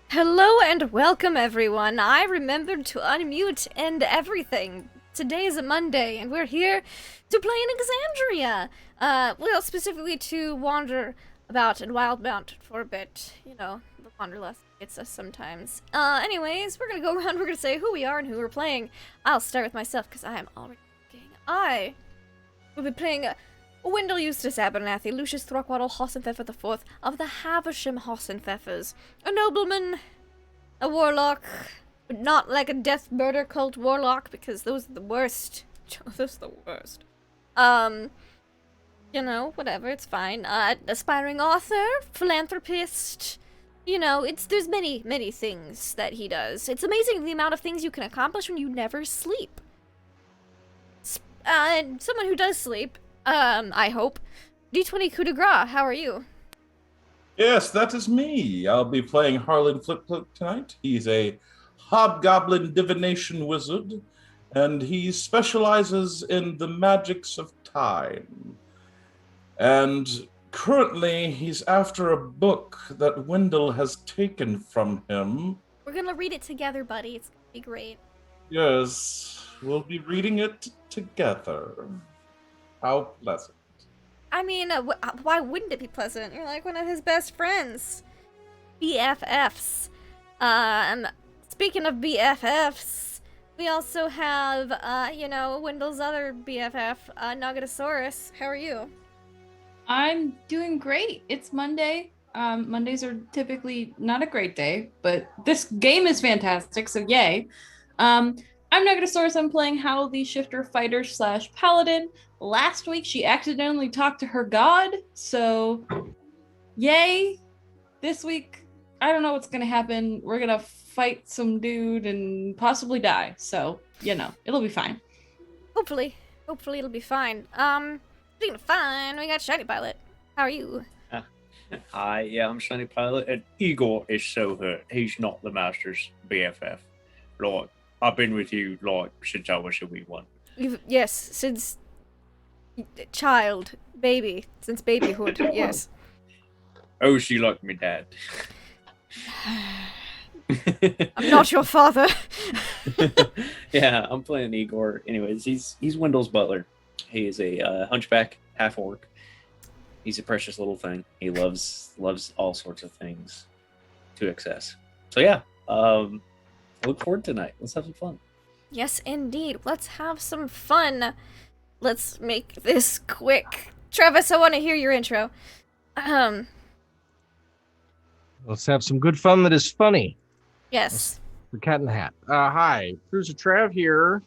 Hello and welcome, everyone. I remembered to unmute and everything. Today is a Monday, and we're here to play in Exandria. Well, specifically to wander about in Wildemount for a bit. You know, the Wanderlust gets us sometimes. Anyways, we're gonna go around, we're gonna say who we are and who we're playing. I'll start with myself, because I am already looking. I will be playing Wendell Eustace Abernathy, Lucius Throckwaddle Hossenpfeffer IV of the Havisham Hossenpfeffers, a nobleman, a warlock, but not like a death murder cult warlock, because those are the worst. Those are the worst. You know, whatever, it's fine. Aspiring author, philanthropist, you know, there's many things that he does. It's amazing the amount of things you can accomplish when you never sleep. Someone who does sleep, I hope. D20 coup de grace, how are you? Yes, that is me. I'll be playing Harlan Flipflip tonight. He's a hobgoblin divination wizard, and he specializes in the magics of time. And currently, he's after a book that Wendell has taken from him. We're gonna read it together, buddy. It's gonna be great. Yes, we'll be reading it together. How pleasant. I mean, why wouldn't it be pleasant? You're like one of his best friends. BFFs. Speaking of BFFs, we also have, you know, Wendell's other BFF, Nagatosaurus. How are you? I'm doing great. It's Monday. Mondays are typically not a great day, but this game is fantastic, so yay. I'm Nagatosaurus. I'm playing Hal the Shifter Fighter / Paladin. Last week, she accidentally talked to her god, so yay. This week, I don't know what's going to happen. We're going to fight some dude and possibly die, so, you know, it'll be fine. Hopefully it'll be fine. Speaking of fine, we got Shiny Pilot. How are you? Hi, I'm Shiny Pilot, and Igor is so hurt. He's not the Master's BFF. Like, I've been with you, like, since I was a wee one. Yes, since since babyhood, yes. Oh, she like me, Dad. I'm not your father. Yeah, I'm playing Igor. Anyways, he's Wendell's butler. He is a hunchback, half-orc. He's a precious little thing. He loves all sorts of things to excess. So yeah, I look forward to tonight. Let's have some fun. Yes, indeed. Let's have some fun. Let's make this quick. Travis, I want to hear your intro. Let's have some good fun that is funny. Yes. The Cat in the Hat. Hi, Cruiser Trav here.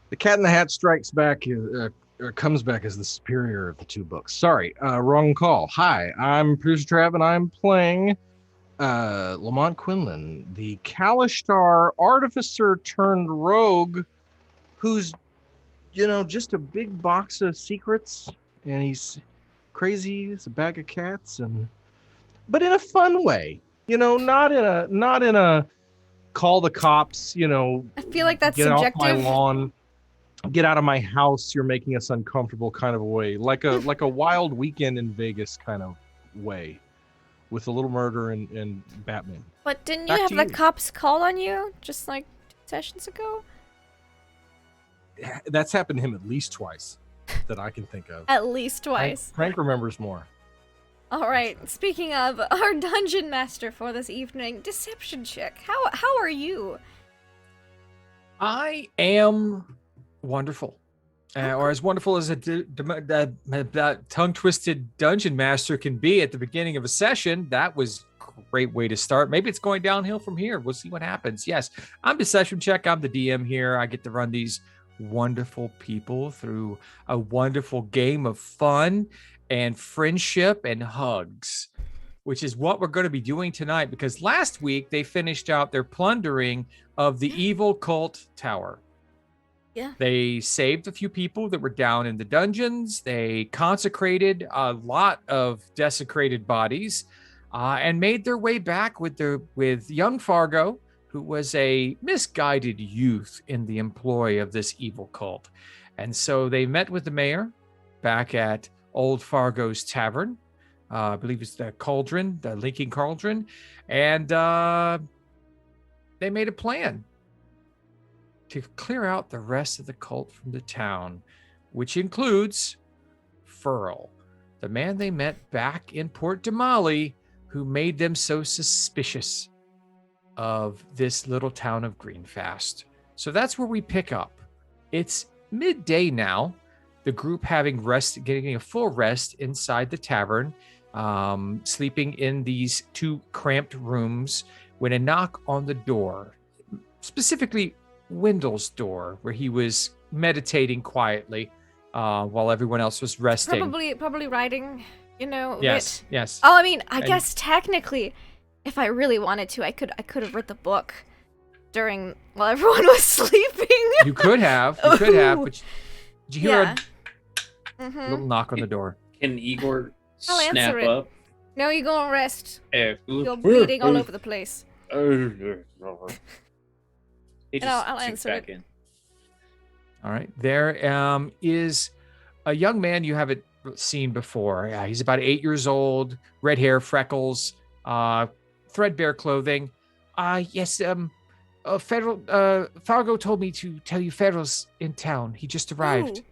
The Cat in the Hat strikes back, or comes back as the superior of the two books. Sorry, wrong call. Hi, I'm Cruiser Trav, and I'm playing Lamont Quinlan, the Kalishtar artificer turned rogue, who's, you know, just a big box of secrets, and he's crazy as a bag of cats, but in a fun way. You know, not in a call the cops, you know, I feel like that's get subjective. off my lawn, get out of my house, you're making us uncomfortable kind of a way, like a wild weekend in Vegas kind of way, with a little murder and Batman. But didn't you Back have to the you. cops call on you just like 2 sessions ago? That's happened to him at least twice that I can think of. At least twice. Frank remembers more. All right. Speaking of, our dungeon master for this evening, deception check. How are you? I am wonderful. Or as wonderful as a tongue-twisted dungeon master can be at the beginning of a session. That was a great way to start. Maybe it's going downhill from here. We'll see what happens. Yes, I'm Deception Check. I'm the DM here. I get to run these wonderful people through a wonderful game of fun and friendship and hugs, which is what we're going to be doing tonight, because last week they finished out their plundering of the evil cult tower. Yeah. They saved a few people that were down in the dungeons. They consecrated a lot of desecrated bodies, and made their way back with young Fargo, who was a misguided youth in the employ of this evil cult. And so they met with the mayor back at Old Fargo's Tavern. I believe it's the cauldron, the leaking cauldron, and they made a plan to clear out the rest of the cult from the town, which includes Furl, the man they met back in Port Damali, who made them so suspicious of this little town of Greenfast. So that's where we pick up. It's midday now. The group having rest, getting a full rest inside the tavern, sleeping in these 2 cramped rooms, when a knock on the door, specifically Wendell's door, where he was meditating quietly while everyone else was resting. Probably writing, Yes, writ. yes. Oh, I mean, I guess technically, if I really wanted to, I could have read the book while everyone was sleeping. You could have, but did you hear a Mm-hmm. little knock on the door? Can Igor I'll snap answer it. up? No, you go and rest. You're You're bleeding all over the place. I'll answer it. In. All right. There is a young man you haven't seen before. He's about 8 years old, red hair, freckles, threadbare clothing. Yes, Fargo told me to tell you Federal's in town. He just arrived. Ooh.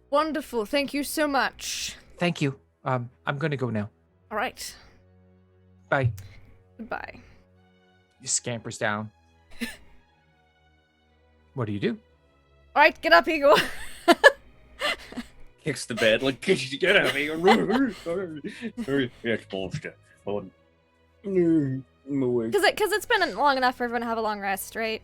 Wonderful. Thank you so much. Thank you. I'm going to go now. All right. Bye. Goodbye. He scampers down. What do you do? All right, get up, Igor. Kicks the bed like, get out of here. Yes, monster. Because it's been long enough for everyone to have a long rest, right?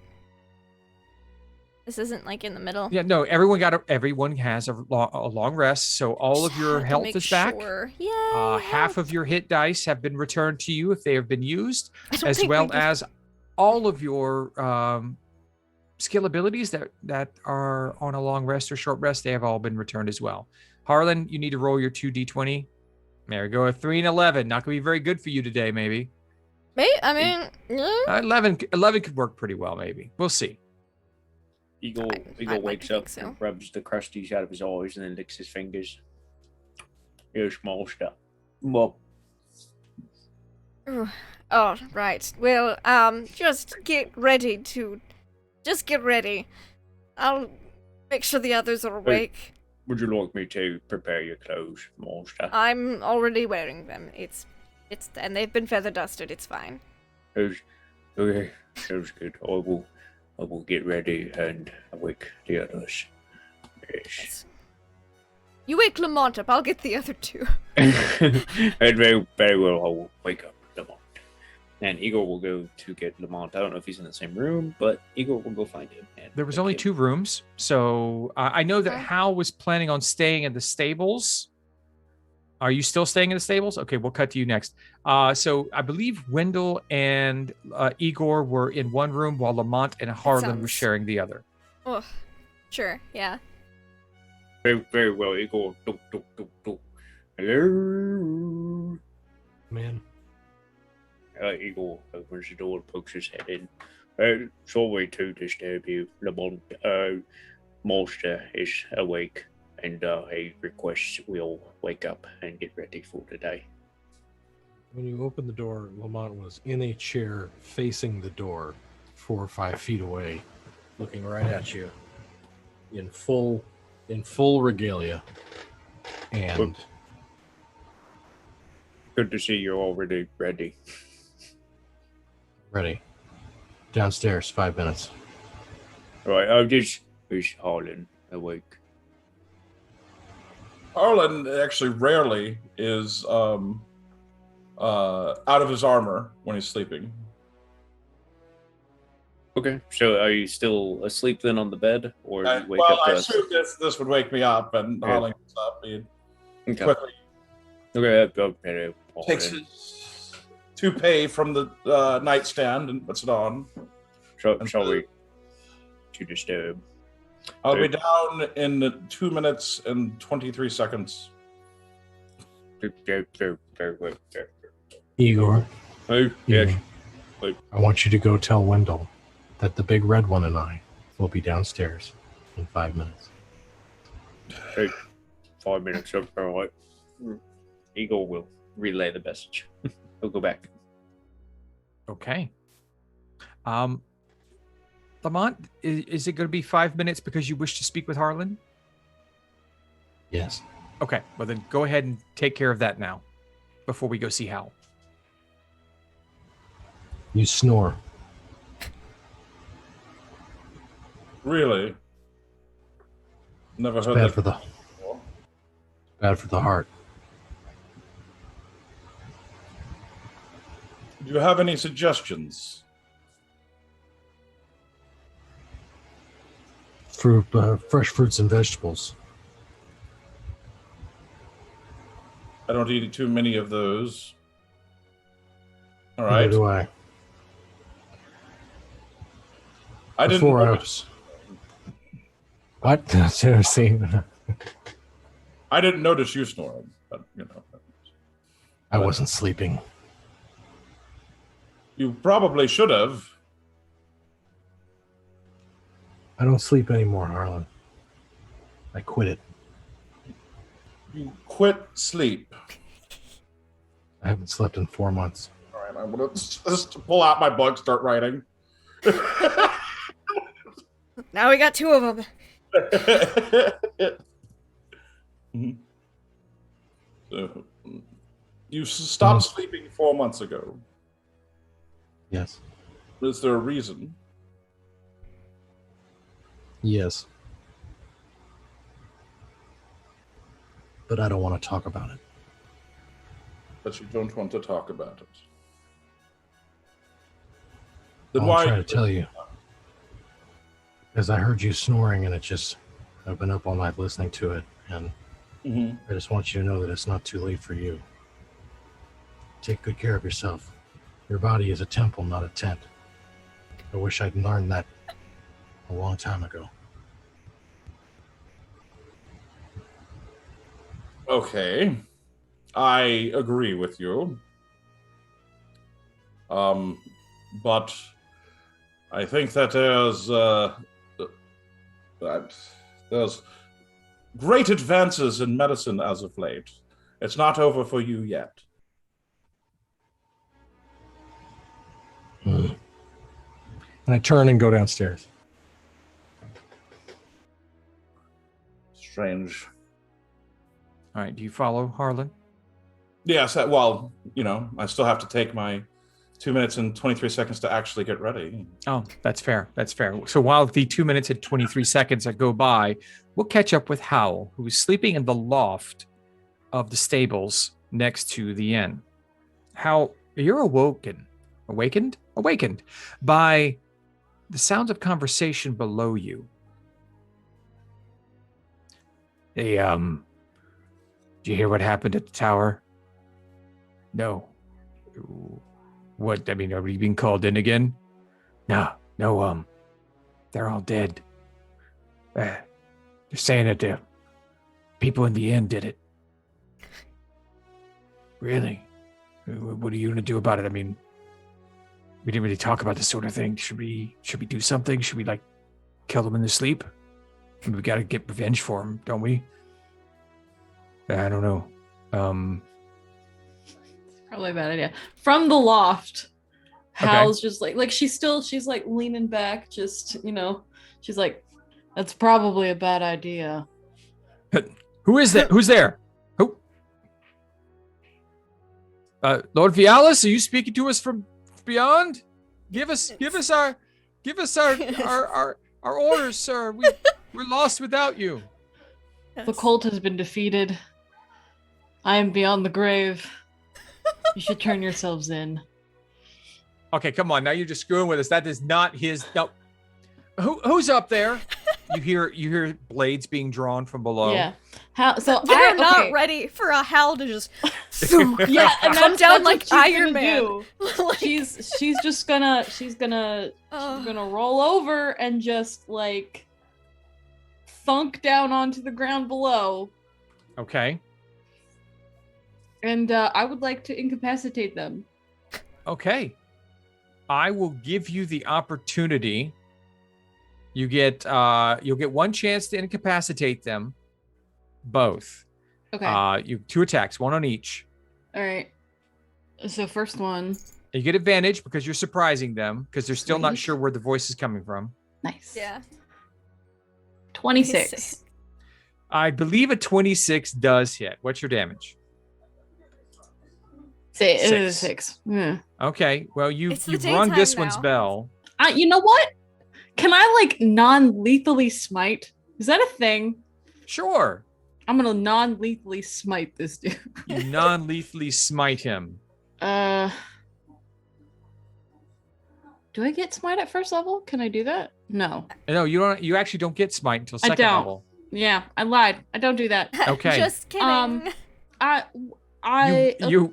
This isn't like in the middle. Yeah, no. Everyone has a long rest, so all of your health is back. Yeah. Half of your hit dice have been returned to you if they have been used, as think well we did. as all of your skill abilities that are on a long rest or short rest. They have all been returned as well. Harlan, you need to roll your 2d20. There we go. A 3 and 11. Not gonna be very good for you today, maybe. I mean, yeah. 11 could work pretty well, maybe. We'll see. Eagle I'd like wakes to up think so. and rubs the crusties out of his eyes and then licks his fingers. Here's monster. Well, Oh, right. Well, just get ready. I'll make sure the others are awake. would you like me to prepare your clothes, monster? I'm already wearing them. And they've been feather dusted. It's fine. Okay, sounds good. I will get ready and wake the others. Yes. You wake Lamont up. I'll get the other 2. And very, very well, I will wake up Lamont. And Igor will go to get Lamont. I don't know if he's in the same room, but Igor will go find him. And There was wake only him. 2 rooms, so I know that Okay. Hal was planning on staying in the stables. Are you still staying in the stables? Okay, we'll cut to you next. So I believe Wendell and Igor were in one room while Lamont and Harlan were sounds- sharing the other. Oh, sure. Yeah. Very, very well, Igor. Do. Hello. Man. Igor opens the door and pokes his head in. Sorry to disturb you, Lamont. Monster is awake, and he requests we all wake up and get ready for today. When you opened the door, Lamont was in a chair facing the door 4 or 5 feet away, looking right at you in full regalia. And Good to see you're already ready. ready. Downstairs, 5 minutes. Right, is Harlan awake? Harlan actually rarely is out of his armor when he's sleeping. Okay, so are you still asleep then on the bed, or you wake Well, up I to us? assume this would wake me up, and Okay. Harlan gets up. He Okay, quickly okay, takes his toupee from the nightstand and puts it on. Sorry to disturb. I'll be down in 2 minutes and 23 seconds. Very well. Igor, Oh, yes. I want you to go tell Wendell that the big red one and I will be downstairs in 5 minutes. Hey, 5 minutes up, all right. Eagle will relay the message. He'll go back. Okay. Lamont, is it going to be 5 minutes because you wish to speak with Harlan? Yes. Okay, well then go ahead and take care of that now before we go see Hal. You snore. Really? Never It's heard bad that for the before. bad for the heart. Do you have any suggestions? Fresh fruits and vegetables. I don't eat too many of those. All Neither right. do I. I didn't Before I notice. What? Seriously? I didn't notice you snoring, but you know. I wasn't sleeping. You probably should have. I don't sleep anymore, Harlan. I quit it. You quit sleep. I haven't slept in 4 months. All right, I'm gonna just pull out my book, start writing. Now we got two of them. So, you stopped sleeping 4 months ago. Yes. Is there a reason? Yes. But I don't want to talk about it. But you don't want to talk about it. Then I'll why? try to tell you. Because I heard you snoring and I've been up all night listening to it. And Mhm. I just want you to know that it's not too late for you. Take good care of yourself. Your body is a temple, not a tent. I wish I'd learned that a long time ago. Okay, I agree with you. But I think that there's great advances in medicine as of late. It's not over for you yet. And I turn and go downstairs. Strange. All right, do you follow Harlan? Yes, well, you know, I still have to take my 2 minutes and 23 seconds to actually get ready. Oh, that's fair. That's fair. So while the 2 minutes and 23 seconds that go by, we'll catch up with Howell, who is sleeping in the loft of the stables next to the inn. Howell, you're awakened by the sounds of conversation below you. Hey, did you hear what happened at the tower? No. What? I mean, are we being called in again? No, they're all dead. They're saying that the people in the inn did it. Really? What are you gonna do about it? I mean, we didn't really talk about this sort of thing. Should we do something? Should we like kill them in their sleep? I mean, we gotta get revenge for them, don't we? I don't know. Probably a bad idea. From the loft, Hal's just like she's like leaning back, just, you know, she's like, that's probably a bad idea. Who is that? Who's there? Who? Lord Vialis, are you speaking to us from beyond? Give us our orders, sir. We're lost without you. The cult has been defeated. I am beyond the grave. You should turn yourselves in. Okay, come on. Now you're just screwing with us. That is not his. No. Who's up there? You hear blades being drawn from below. Yeah. So They're not ready for a Hal to just yeah, and come down like that's what she's Iron gonna Man. do. Like- she's just gonna roll over and just like thunk down onto the ground below. Okay. And I would like to incapacitate them. Okay. I will give you the opportunity. You'll get one chance to incapacitate them, both. Okay. You 2 attacks, 1 on each. All right. So first one. You get advantage because you're surprising them because they're still not Sweet. sure where the voice is coming from. Nice. Yeah. 26. I believe a 26 does hit. What's your damage? Six. Six. 6. Yeah. Okay, well It's the you've rung daytime this one's now. bell. You know what? Can I like non-lethally smite? Is that a thing? Sure. I'm gonna non-lethally smite this dude. You non-lethally smite him. Do I get smite at first level? Can I do that? No. No, you don't. You actually don't get smite until second don't. level. Yeah, I lied. I don't do that. Okay. Just kidding.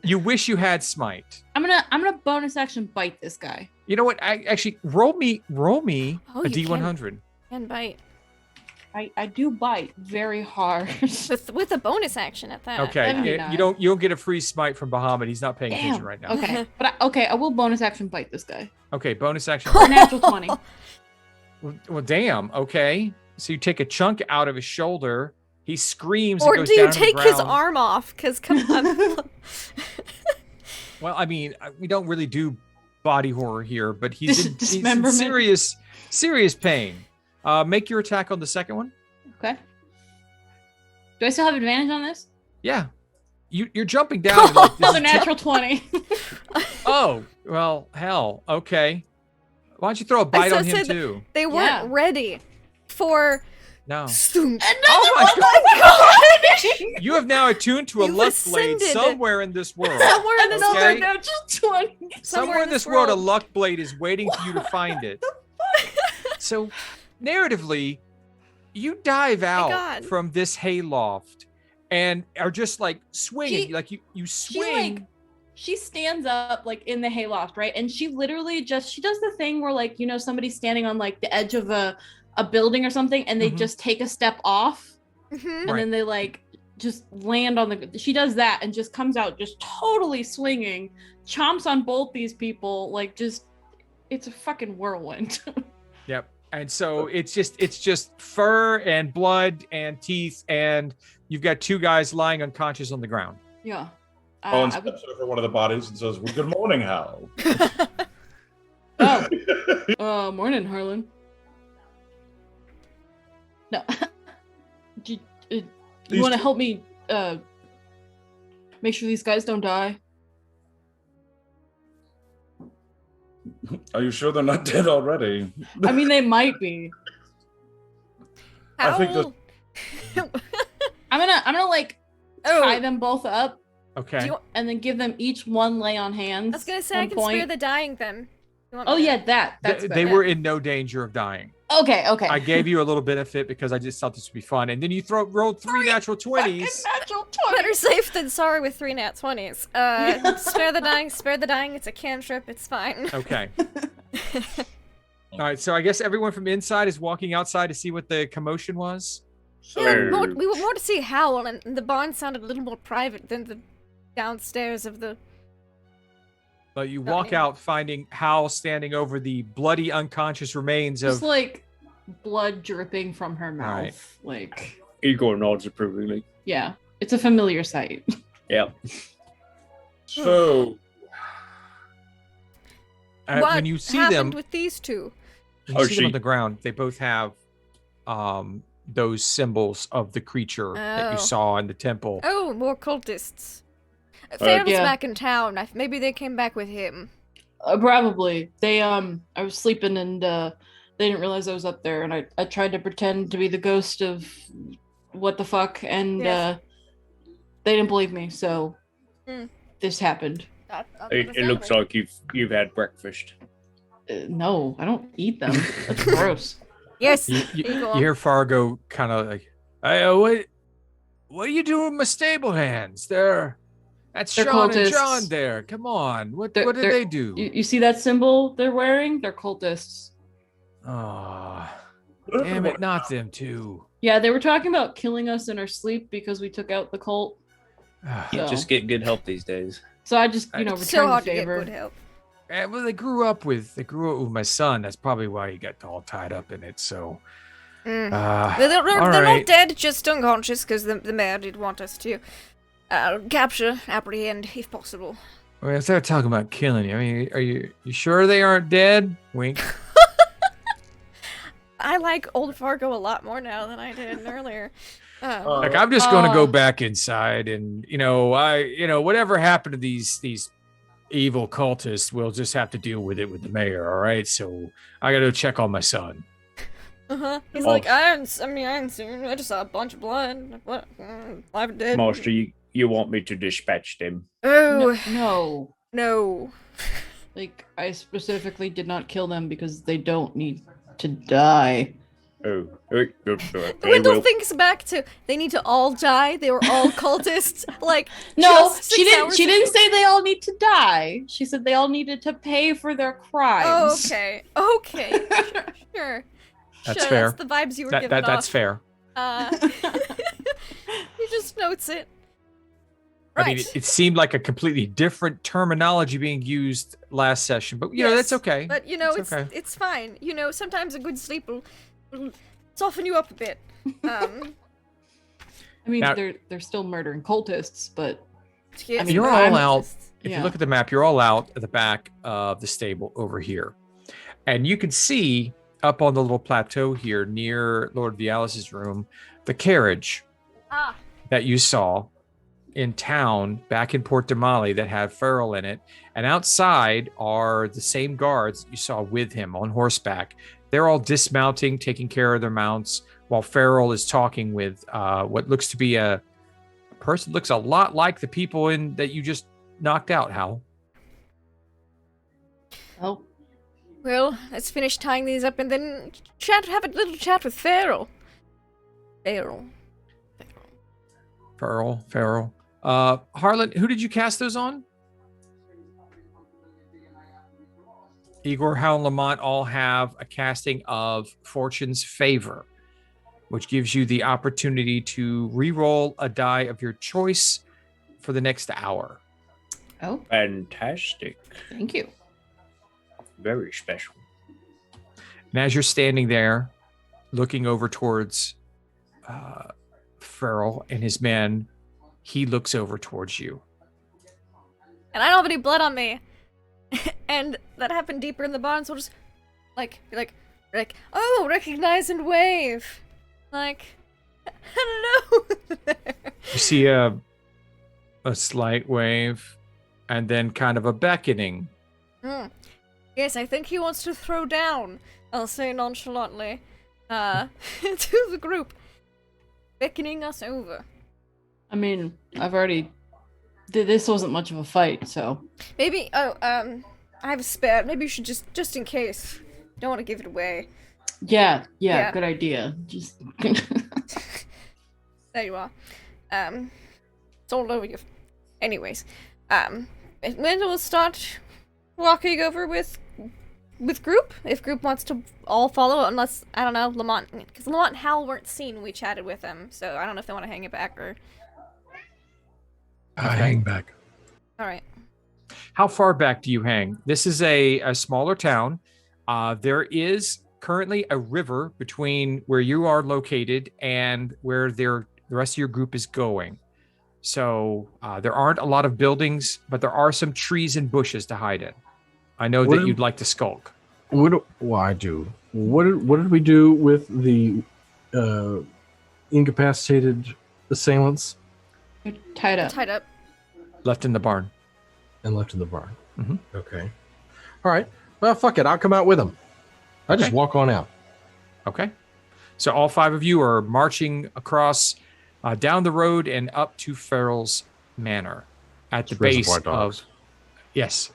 You wish you had smite. I'm gonna bonus action bite this guy. You know what? I actually roll me Oh, a you D100. And bite. I do bite very hard. With a bonus action at that. Okay, That'd be you nice. don't get a free smite from Bahamut. He's not paying attention Damn. right now. Okay, but I will bonus action bite this guy. Okay, bonus action. For a natural 20. Well, damn. Okay, so you take a chunk out of his shoulder. He screams. Or and goes do you down to the take his ground. arm off? Because come on. Well, I mean, we don't really do body horror here, but he's in Dismemberment. serious pain. Make your attack on the second one. Okay. Do I still have advantage on this? Yeah, you're jumping down. Like, this Another is natural 20. Oh, well, hell. Okay. Why don't you throw a bite so on him said- too? They weren't Yeah. ready for. No. Stunk. Oh my God! You have now attuned to a You've luck blade ascended. somewhere in this world. Somewhere in this Another Okay. natural 20. Somewhere in this world, a luck blade is waiting for you to find it. So, narratively, you dive out God. from this hayloft and are just like swinging, She- like you swing. She stands up like in the hayloft, right? And she literally she does the thing where like, you know, somebody's standing on like the edge of a building or something and they Mhm. just take a step off Mhm. and Right. then they like just land on the she does that and just comes out just totally swinging, chomps on both these people, like just it's a fucking whirlwind. Yep. And so it's just fur and blood and teeth, and you've got two guys lying unconscious on the ground. Yeah. Owen I would- steps over one of the bodies and says, well, good morning, Hal. Morning, Harlan. No. Do you These want to two- help me make sure these guys don't die? Are you sure they're not dead already? I mean, they might be. I think How- I'm gonna like tie them both up Okay. Do you- and then give them each one lay on hands. I was gonna say I one can spare point. the dying then. You want Oh me to- yeah, that's They better. were in no danger of dying. Okay. I gave you a little benefit because I just thought this would be fun, and then you rolled three natural 20s. Natural 20. Better safe than sorry with 3 nat 20s. Spare the dying, spare the dying. It's a cantrip. It's fine. Okay. All right. So I guess everyone from inside is walking outside to see what the commotion was. Yeah, we were more to see Howl, and the barn sounded a little more private than the downstairs of the. But you walk yeah. out finding Hal standing over the bloody, unconscious remains Just of. like blood dripping from her mouth. Right. Like, Igor nods approvingly. yeah, it's a familiar sight. Yep. So, What when you see happened them, with these two? when you Oh, see them on she- the ground, they both have those symbols of the creature that you Oh. saw in the temple. Oh, more cultists. Farrell's yeah. back in town. Maybe they came back with him. Probably. They I was sleeping and they didn't realize I was up there, and I tried to pretend to be the ghost of what the fuck, and Yes. they didn't believe me, so Mm. this happened. It looks like you've had breakfast. No, I don't eat them. That's gross. Yes. You Igor. hear Fargo kind of like, hey, what are you doing with my stable hands? That's They're Sean and cultists. John there. Come on. What They're- did they're- they do? You see that symbol they're wearing? They're cultists. Oh, damn it, not them too. Yeah, they were talking about killing us in our sleep because we took out the cult. You So- just get good help these days. So I just, It's so returned hard the to get favor. good help. Well, they grew up with my son. That's probably why he got all tied up in it. So, Mm. uh, They're all not right. dead, just unconscious, because the mayor did want us to. capture, apprehend, if possible. I mean, if they're talking about killing you, I mean, are you sure they aren't dead? Wink. I like Old Fargo a lot more now than I did earlier. Like, I'm just going to go back inside, and whatever happened to these evil cultists, we'll just have to deal with it with the mayor. All right, so I got to check on my son. He's like, I didn't see. I just saw a bunch of blood. What? I'm dead. Master, you want me to dispatch them? Oh No. Like, I specifically did not kill them because they don't need to die. Oh. Wendell thinks back to they need to all die. They were all cultists. Like, No, just she 6 didn't. hours She didn't ago. say they all need to die. She said they all needed to pay for their crimes. Oh, okay. Sure. That's Sure, fair. That's the vibes you were giving That's off. fair. He just notes it. I Right. mean, it seemed like a completely different terminology being used last session, but Yes, that's okay. But okay. it's fine. Sometimes a good sleep will soften you up a bit. I mean, Now- they're still murdering cultists, but Yes, I mean, You're I'm all out. just- If Yeah. you look at the map, you're all out at the back of the stable over here. And you can see up on the little plateau here near Lord Vialis's room, the carriage that you saw in town back in Port Damali that had Farrell in it. And outside are the same guards you saw with him on horseback. They're all dismounting, taking care of their mounts, while Farrell is talking with what looks to be a person looks a lot like the people that you just knocked out, Hal. oh, Well, let's finish tying these up and then have a little chat with Farrell. Farrell. Harlan, who did you cast those on? Igor, Hal, and Lamont all have a casting of Fortune's Favor, which gives you the opportunity to re-roll a die of your choice for the next hour. oh, Fantastic. thank you. Very special. And as you're standing there, looking over towards Farrell and his men, he looks over towards you. And I don't have any blood on me. And that happened deeper in the barn, so I'll just be like, oh, recognize and wave. Like, hello there. You see a slight wave and then kind of a beckoning. Yes, I think he wants to throw down, I'll say nonchalantly, to the group, beckoning us over. I mean, I've already. This wasn't much of a fight, so. Maybe, I have a spare. Maybe you should just in case. Don't want to give it away. Yeah, Yeah. good idea. Just. There you are. It's all over you. Anyways, when we'll start walking over with group, if group wants to all follow, unless, I don't know, Lamont, because Lamont and Hal weren't seen when we chatted with them, so I don't know if they want to hang it back or... I hang back. Alright. How far back do you hang? This is a smaller town. There is currently a river between where you are located and where the rest of your group is going. So there aren't a lot of buildings, but there are some trees and bushes to hide in. I know that you'd like to skulk. I do. What did we do with the incapacitated assailants You're tied up. Tied up. Left in the barn. and left in the barn? Mhm. Okay. All right. Well, fuck it. I'll come out with them. I just Okay. walk on out. Okay. So all five of you are marching across down the road and up to Farrell's Manor at the It's base Reservoir Dogs. of... Yes.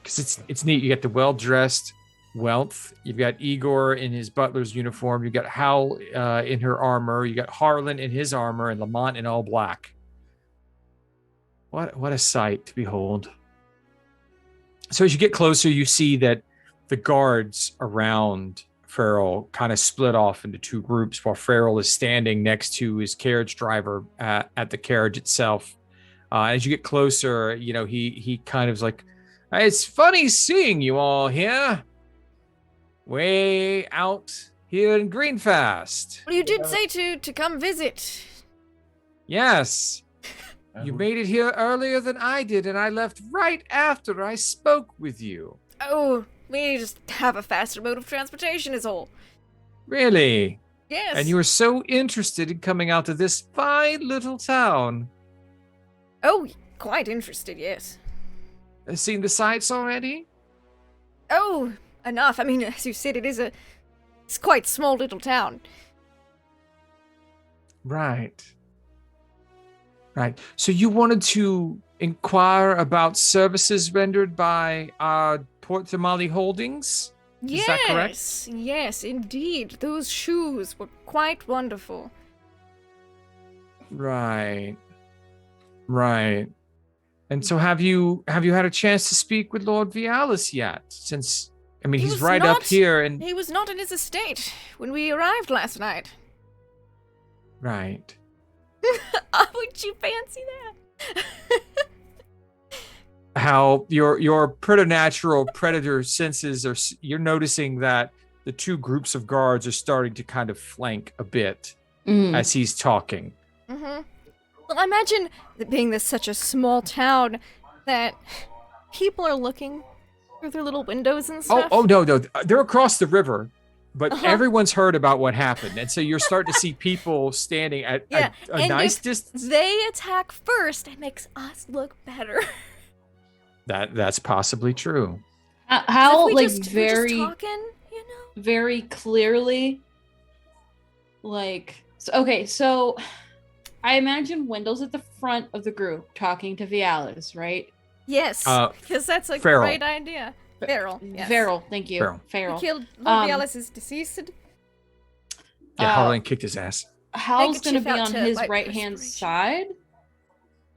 Because it's neat. You got the well-dressed Wealth. You've got Igor in his butler's uniform. You've got Hal in her armor. You got Harlan in his armor and Lamont in all black. What a sight to behold. So as you get closer, you see that the guards around Farrell kind of split off into two groups while Farrell is standing next to his carriage driver at the carriage itself. As you get closer, he kind of is like, it's funny seeing you all here. Way out here in Greenfast. Well, you did say to come visit. Yes. You made it here earlier than I did, and I left right after I spoke with you. Oh, we just have a faster mode of transportation is all. Really? Yes. And you were so interested in coming out to this fine little town. Oh, quite interested, yes. Seen the sights already? Oh, enough. I mean, as you said, it's quite small little town. Right. Right. So you wanted to inquire about services rendered by Port Tamale Holdings? Is that correct? Yes, indeed. Those shoes were quite wonderful. Right. Right. And so have you had a chance to speak with Lord Vialis yet? Since he's right up here and he was not in his estate when we arrived last night. Right. Would you fancy that? How your preternatural predator senses are, you're noticing that the two groups of guards are starting to kind of flank a bit as he's talking. Mm-hmm. Well, I imagine that being this such a small town that people are looking through their little windows and stuff. Oh no, they're across the river, but everyone's heard about what happened, and so you're starting to see people standing at a nice distance. They attack first, it makes us look better. That's possibly true. How we're like just very talking, you know? very clearly like so I imagine Wendell's at the front of the group talking to Vialis, right? Yes, because that's a Farrell. great idea. Farrell, yes. Farrell, thank you. Farrell. He killed Lord Vialis is deceased. Yeah, Harlan kicked his ass. Hal's gonna be Handkerchief out on to his wipe right-hand perspiration.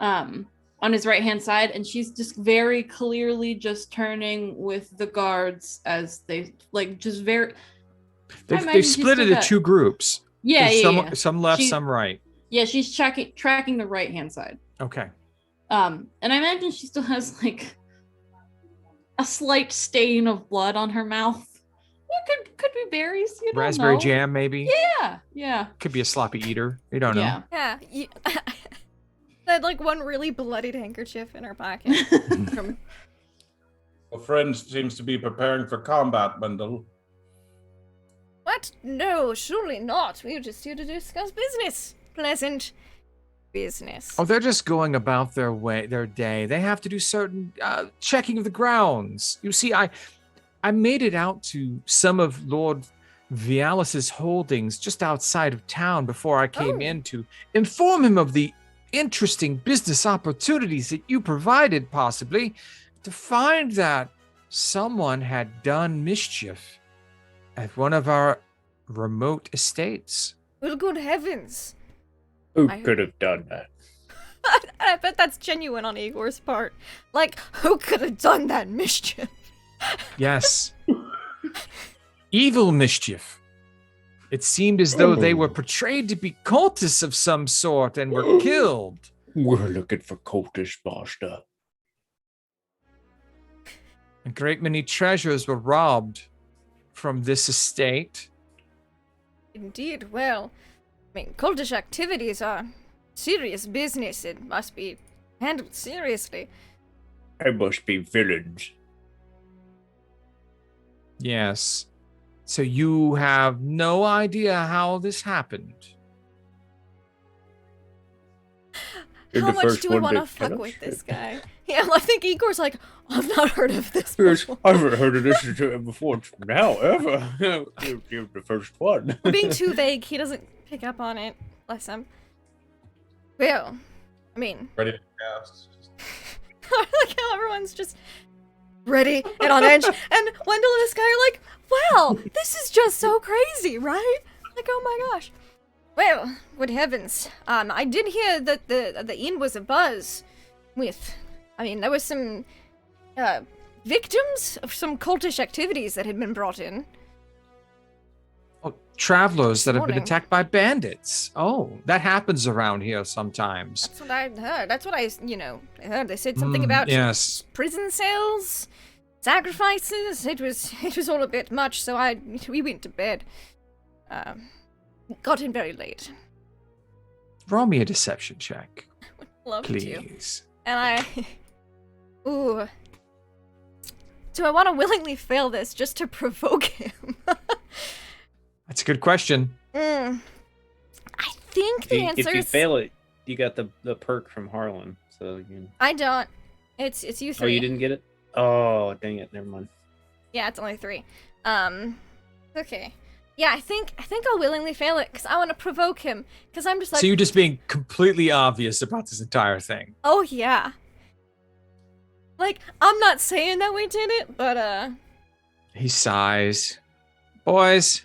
side. On his right-hand side, and she's just very clearly just turning with the guards as they like just very. They've split it into two groups. Yeah, There's some left, some right. Yeah, she's tracking the right-hand side. Okay. And I imagine she still has like a slight stain of blood on her mouth. Yeah, could be berries. You don't Raspberry know. jam, maybe. Yeah. Could be a sloppy eater. You don't know. Yeah. Had like one really bloodied handkerchief in her pocket. A friend seems to be preparing for combat, Wendell. What? No, surely not. We were just here to discuss business. Pleasant business. Oh, they're just going about their day. They have to do certain checking of the grounds. You see, I made it out to some of Lord Vialis's holdings just outside of town before I came in to inform him of the interesting business opportunities that you provided, possibly, to find that someone had done mischief at one of our remote estates. Well, good heavens. Who could have done that? I bet that's genuine on Igor's part. Like, who could have done that mischief? Yes. Evil mischief. It seemed as though they were portrayed to be cultists of some sort and were killed. We're looking for cultists, master. A great many treasures were robbed from this estate. Indeed, well, I mean, cultish activities are serious business. It must be handled seriously. They must be villains. Yes. So you have no idea how this happened? How much do we want to fuck with this guy? Yeah, I think Igor's like, I've not heard of this Yes, before. I haven't heard of this before now, ever. You're the first one. We're being too vague. He doesn't pick up on it. Bless him. Well, I mean, Ready to cast. I like how everyone's just ready and on edge, and Wendell and this guy are like, wow, this is just so crazy, right? Like, oh my gosh. Well, good heavens. I did hear that the inn was abuzz with, I mean, there was some victims of some cultish activities that had been brought in. Oh, travelers that have been Morning. attacked by bandits. Oh, that happens around here sometimes. That's what I heard. That's what I heard. They said something about yes. prison cells, sacrifices. It was all a bit much, so we went to bed. Got in very late. Roll me a deception check. Love to. Please. And I... Ooh. Do I want to willingly fail this just to provoke him? That's a good question. I think the answer If you is... fail it, you got the perk from Harlan. So you can... I don't. It's you 3. Oh, you didn't get it? Oh, dang it. Never mind. Yeah, it's only 3. Okay. Yeah, I think I'll willingly fail it because I want to provoke him. Because I'm just like, So you're just being completely obvious about this entire thing. oh yeah. Like, I'm not saying that we did it, but He sighs. Boys,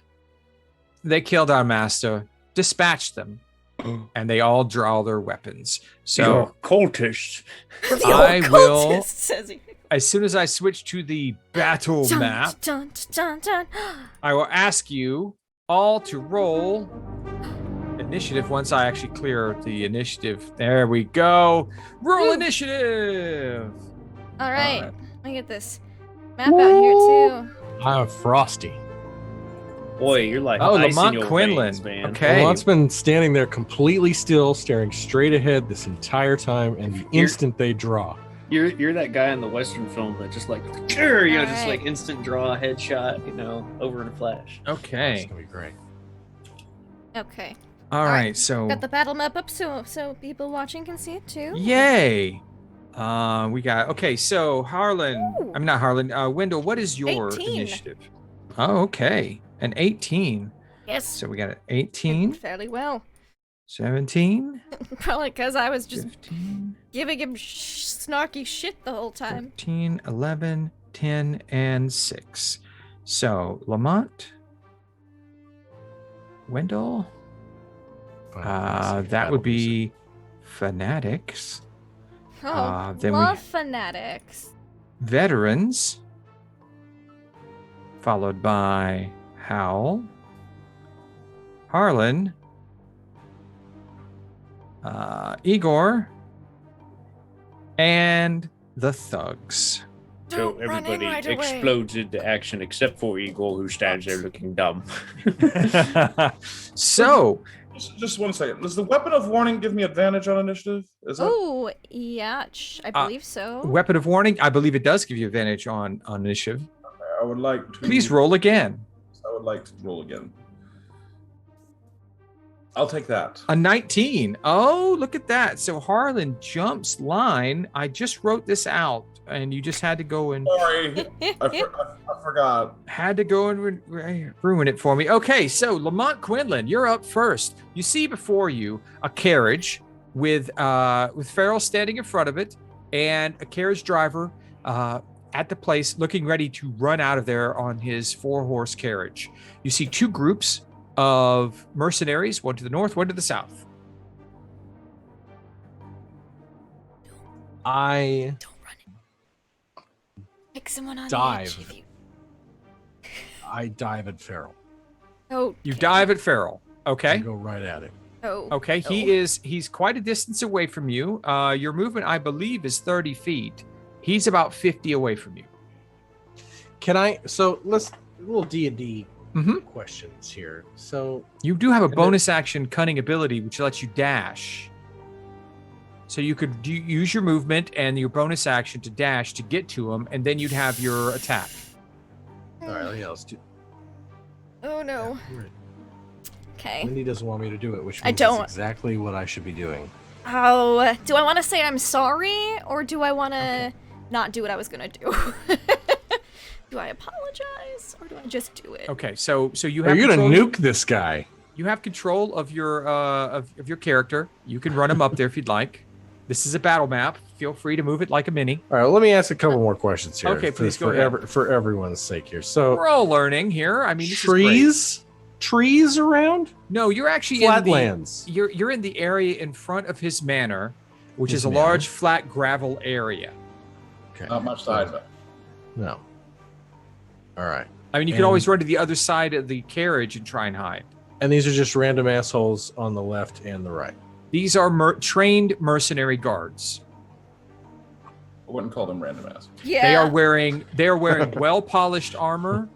they killed our master. Dispatch them. And they all draw their weapons. So cultists. the I old will- cultist, says he. as soon as I switch to the battle Dun, map, dun, dun, dun. I will ask you all to roll initiative once I actually clear the initiative. There we go. Roll Woo. initiative. All right, let me get this map out here too. I have Frosty. Boy, you're like Oh, ice in Lamont your Quinlan. veins, man. Okay. Lamont's been standing there completely still, staring straight ahead this entire time, and the instant they draw. You're that guy in the Western film that just like, "Grr," you know, just Alright. like instant draw headshot, you know, over in a flash. It's Okay. gonna be great. Okay, All right. right. So, got the battle map up so people watching can see it too. yay. We got, okay. So Harlan, Ooh. I'm not Harlan, Wendell, what is your 18. initiative? Oh, okay. An 18. Yes, So we got an 18, fairly well. 17, Probably because I was just 15, giving him snarky shit the whole time. 14, 11, 10, and 6. So Lamont, Wendell, that would be Fanatics, Oh, then we- love fanatics. Veterans, followed by Howl, Harlan, Igor, and the Thugs. So Don't run in everybody right away. explodes into action except for Eagle, who stands there looking dumb. So, Just 1 second. Does the weapon of warning give me advantage on initiative? Is that? Oh, yeah, I believe so. weapon of warning, I believe it does give you advantage on initiative. I would like to. Please roll again. I would like to roll again. I'll take that. A 19. Oh, look at that. So Harlan jumps line. I just wrote this out, and you just had to go and Sorry, I forgot. ruin it for me. Okay, so Lamont Quinlan, you're up first. You see before you a carriage with Farrell standing in front of it, and a carriage driver at the place looking ready to run out of there on his 4-horse carriage. You see 2 groups of mercenaries, one to the north, one to the south. I Don't run it. Pick someone on Dive. the edge if you... I dive at Farrell. Oh, You dive at Farrell. I Okay. go right at him. Oh. Okay. He's quite a distance away from you. Your movement, I believe, is 30 feet. He's about 50 away from you. Can I? So let's little D&D Mhm. questions here. So You do have a And then- bonus action cunning ability, which lets you dash. So you could use your movement and your bonus action to dash to get to him, and then you'd have your attack. all right, yeah, let's do. Oh no. Yeah, right. Okay. Wendy doesn't want me to do it, which I means don't. it's exactly what I should be doing. Oh, do I want to say I'm sorry, or do I want to not do what I was gonna do? Do I apologize, or do I just do it? Okay, so you Are have you gonna control- nuke this guy? You have control of your character. You can run him up there if you'd like. This is a battle map. Feel free to move it like a mini. All right, let me ask a couple more questions here. Okay, please go for ahead. for everyone's sake here. So We're all learning here. I mean, this is great. trees around, No, you're actually flatlands. You're in the area in front of his manor, which His is a manor. large flat gravel area. Okay, Not much side of it. no. All right, I mean, you could And- always run to the other side of the carriage and try and hide. and these are just random assholes on the left and the right. These are trained mercenary guards. I wouldn't call them random ass. Yeah. They are wearing well polished armor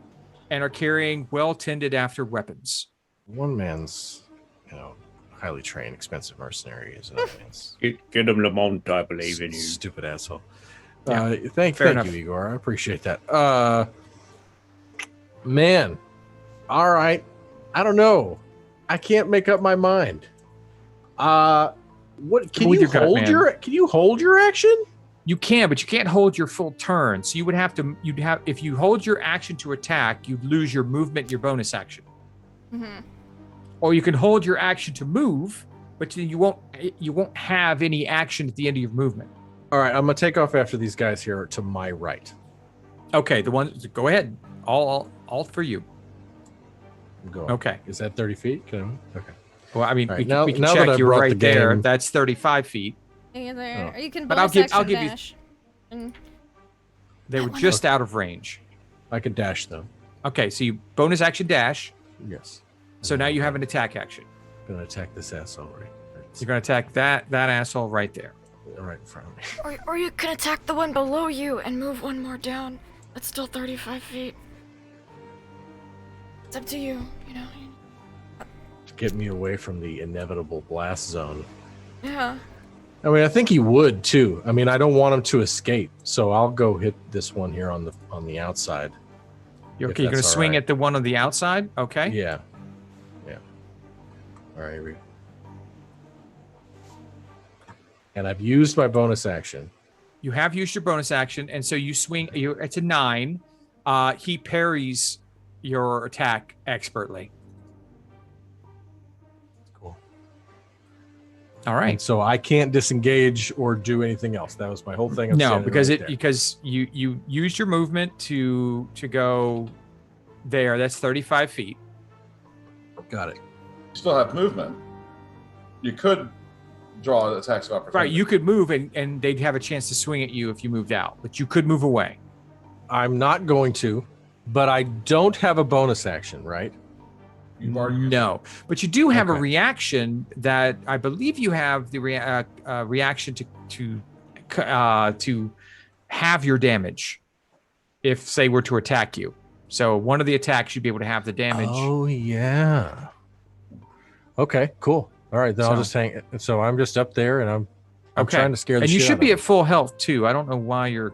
and are carrying well tended after weapons. One man's, you know, highly trained, expensive mercenary is an audience. Get him Lamont, I believe in you. Stupid asshole. Yeah, thank enough. you, Igor. I appreciate that. Man, all right. I don't know. I can't make up my mind. What can With you your gut, hold man. Can you hold your action? You can, but you can't hold your full turn. So if you hold your action to attack, you'd lose your movement, your bonus action. Mm-hmm. Or you can hold your action to move, but you won't have any action at the end of your movement. All right, I'm gonna take off after these guys here to my right. Okay, go ahead. All for you. Go. Okay. Is that 30 feet? Okay. Well, I mean, All we right, can, now- we can now that check I you brought right the there. game- That's 35 feet. Yeah, there. Oh. Or you can But bonus I'll action give you- dash. And They were just out of range. I could dash them. Okay, so you bonus action dash. Yes. So now you have an attack action. I'm gonna attack this asshole right You're going to attack that asshole right there. right in front of me. or you can attack the one below you and move one more down. That's still 35 feet. It's up to you, you know. To get me away from the inevitable blast zone. Yeah. I mean, I think he would too. I mean, I don't want him to escape, so I'll go hit this one here on the outside. You're If okay. You're going to that's all swing right. at the one on the outside. Okay. Yeah. All right, here we go. And I've used my bonus action. You have used your bonus action, and so you swing. It's a 9. He parries your attack expertly. Cool. All And right. so I can't disengage or do anything else. That was my whole thing. I'm No, standing because right there. because you used your movement to go there. That's 35 feet. Got it. You still have movement. You could draw attacks of opportunity. Right. You could move, and they'd have a chance to swing at you if you moved out, but you could move away. I'm not going to, but I don't have a bonus action, right? You've already No, but you do have a Okay. reaction that I believe you have the reaction to have your damage if say were to attack you. So one of the attacks you'd be able to have the damage. Oh yeah. Okay, cool. All right, then I'll So- just hang. So I'm just up there, and I'm Okay. trying to scare the And you shit should out be of at full health too. I don't know why your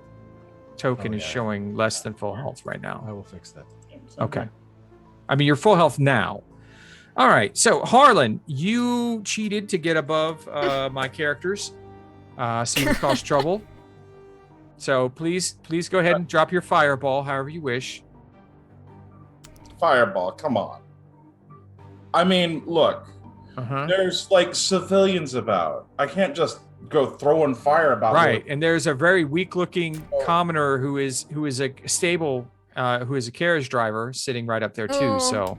token Oh, is yeah. showing less than full health right them. now. I will fix that. Okay. I mean, you're full health now. All right. So, Harlan, you cheated to get above my characters. So you caused trouble. So please go ahead and drop your fireball however you wish. Fireball, come on. I mean, look, Uh-huh. there's like civilians about. I can't just go throwing fire about. Right. And there's a very weak-looking commoner who is a stable, who is a carriage driver sitting right up there too. Oh. So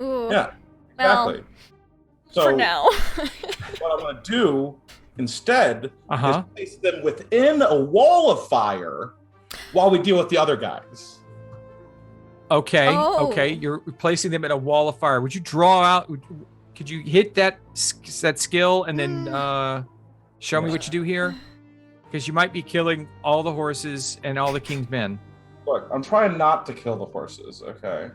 Ooh. Yeah, Well, exactly. So for now. what I'm going to do instead uh-huh. is place them within a wall of fire while we deal with the other guys. Okay. Oh. Okay. You're placing them in a wall of fire. Would you draw out? Could you hit that skill and then show me what you do here? Because you might be killing all the horses and all the king's men. Look, I'm trying not to kill the horses, okay?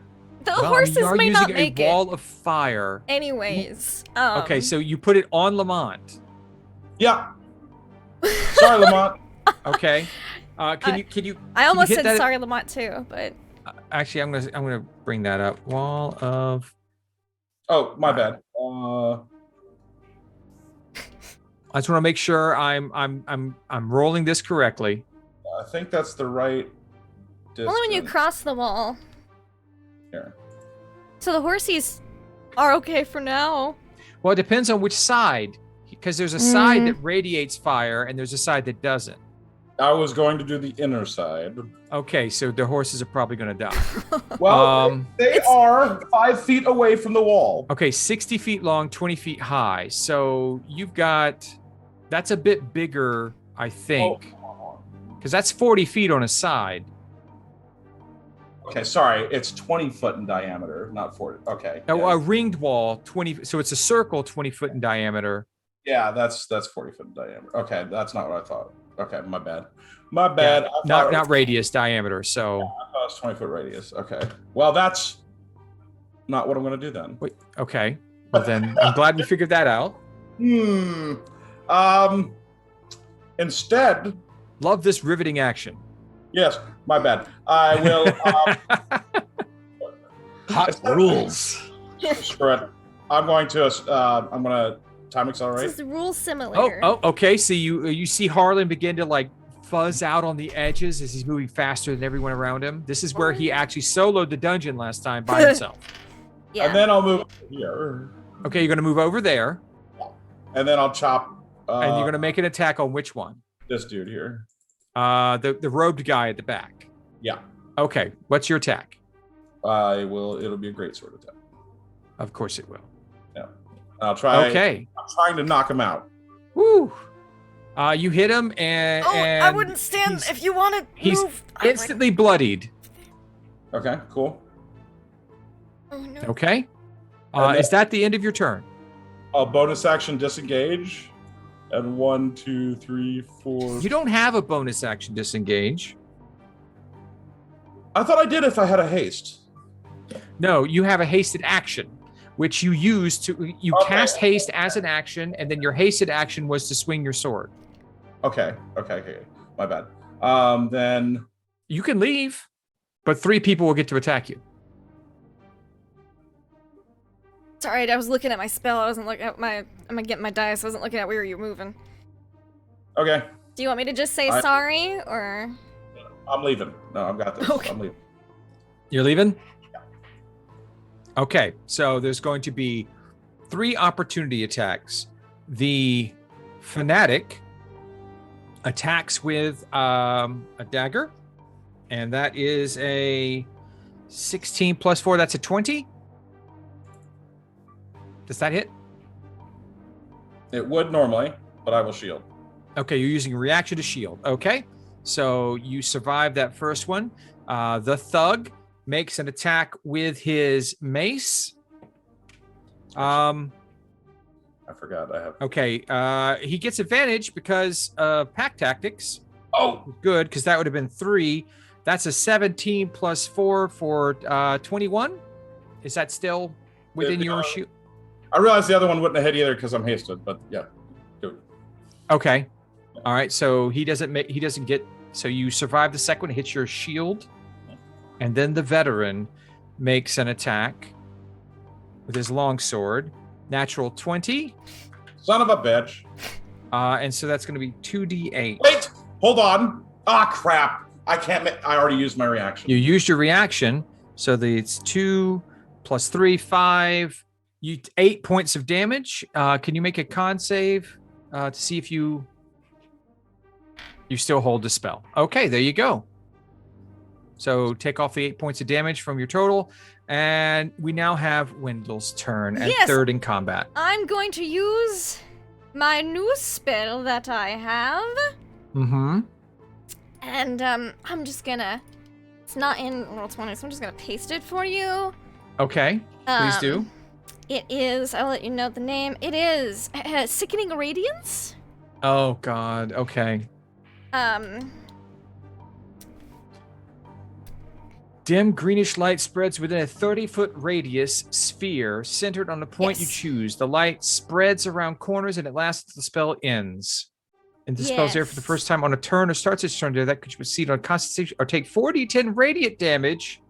The Well, I mean, horses you are may using not make a it. wall of fire. Anyways. Okay, so you put it on Lamont. Yeah. Sorry, Lamont. Okay. Can you? I almost hit said that- sorry, Lamont, too, but Actually, I'm gonna bring that up. Wall of. Oh, my bad. I just want to make sure I'm rolling this correctly. I think that's the right distance. only when you cross the wall. Here. So the horsies are okay for now. Well, it depends on which side, because there's a side that radiates fire and there's a side that doesn't. I was going to do the inner side. Okay, so the horses are probably going to die. Well, they are 5 feet away from the wall. Okay, 60 feet long, 20 feet high. So you've got, that's a bit bigger, I think, because that's 40 feet on a side. Okay, sorry. It's 20 foot in diameter, not 40. Okay. A Yeah, ringed wall, 20. So it's a circle, 20 foot in diameter. yeah, that's 40 foot in diameter. Okay, that's not what I thought. Okay, my bad. My bad. Yeah, I thought it not was- radius, diameter. So I thought it was 20 foot radius. Okay. Well, that's not what I'm going to do then. wait, okay. Well, then I'm glad we figured that out. Instead, Love this riveting action. yes, my bad. I will. Hot rules. Screw it. I'm going to time accelerate. This is rule simulator. Oh, okay. So you see Harlan begin to like fuzz out on the edges as he's moving faster than everyone around him. This is where he actually soloed the dungeon last time by himself. Yeah. And then I'll move here. Okay, you're going to move over there. And then I'll chop. And you're going to make an attack on which one? This dude here. The robed guy at the back. Yeah. Okay, what's your attack? It'll be a great sword attack. Of course it will. Yeah. I'll try. Okay. I'm trying to knock him out. Woo. You hit him and I wouldn't stand if you want to he's move. instantly bloodied. Okay, cool. Oh no. Okay. And then- Is that the end of your turn? I'll bonus action disengage. And 1, 2, 3, 4. You don't have a bonus action disengage. I thought I did if I had a haste. No, you have a hasted action, which you use to Okay. cast haste as an action, and then your hasted action was to swing your sword. Okay. My bad. Then You can leave, but 3 people will get to attack you. It's alright, I was looking at my spell. I wasn't looking at I'm gonna get my dice. I wasn't looking at where you're moving. okay, Do you want me to just say sorry, or? I'm leaving. No, I've got this. Okay. I'm leaving. You're leaving? Okay, so there's going to be 3 opportunity attacks. The fanatic attacks with a dagger, and that is a 16 plus 4. That's a 20. Does that hit? It would normally, but I will shield. Okay, you're using a reaction to shield. Okay, so you survive that first one. The thug makes an attack with his mace. I forgot I have. Okay, he gets advantage because pack tactics. Oh, Good, because that would have been 3. That's a 17 plus 4 for 21. Is that still within your shield? I realized the other one wouldn't have hit either because I'm hasted, but yeah. Good. Okay. All right. So he doesn't get. So you survive the second one, hits your shield, and then the veteran makes an attack with his longsword. Natural 20. Son of a bitch. And so that's going to be 2d8. Wait, hold on. Ah, crap. I can't. I already used my reaction. You used your reaction, so it's 2 plus 3, 5. 8 points of damage. Can you make a con save to see if you still hold the spell? Okay, there you go. So take off the 8 points of damage from your total, and we now have Wendell's turn at Yes. third in combat. I'm going to use my new spell that I have, Mm-hmm. and I'm just gonna. It's not in Roll20, so I'm just gonna paste it for you. Okay, please do. It is. I'll let you know the name. It is Sickening Radiance. Oh God. Okay. Dim greenish light spreads within a 30-foot radius sphere centered on the point you Yes. choose. The light spreads around corners and it lasts until the spell ends. And the spell's there for the Yes. first time on a turn or starts its turn. That could proceed on Constitution or take 4d10 radiant damage,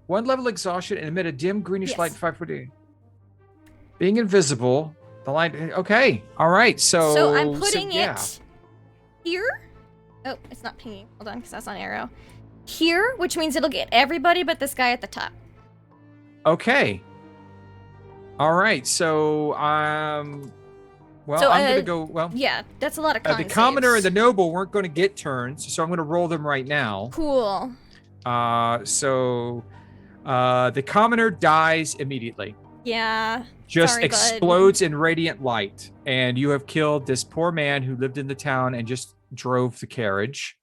1 level exhaustion, and emit a dim greenish Yes. light 5 foot. Being invisible, the light. Okay, all right. So I'm putting yeah. it here. Oh, it's not pinging. Hold on, because that's on arrow. Here, which means it'll get everybody but this guy at the top. Okay. All right. So well, So, I'm gonna go. Well, Yeah, that's a lot of con the commoner and saves. the noble weren't going to get turns, so I'm going to roll them right now. Cool. So the commoner dies immediately. Yeah. Just Sorry, bud. explodes in radiant light, and you have killed this poor man who lived in the town and just drove the carriage.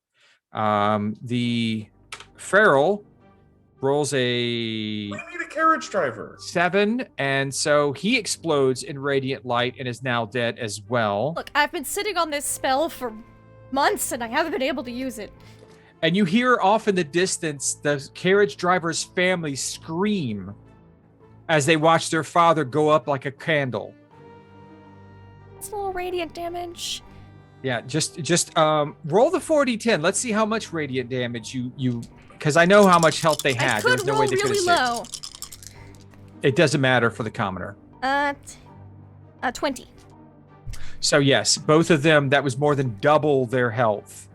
The feral rolls a We need a carriage driver. 7, and so he explodes in radiant light and is now dead as well. Look, I've been sitting on this spell for months and I haven't been able to use it. And you hear off in the distance the carriage driver's family scream as they watch their father go up like a candle. It's a little radiant damage. Yeah, just roll the 4d10. Let's see how much radiant damage you because I know how much health they had. I There was could no roll way they could really have low. It doesn't matter for the commoner. 20. So yes, both of them, that was more than double their health.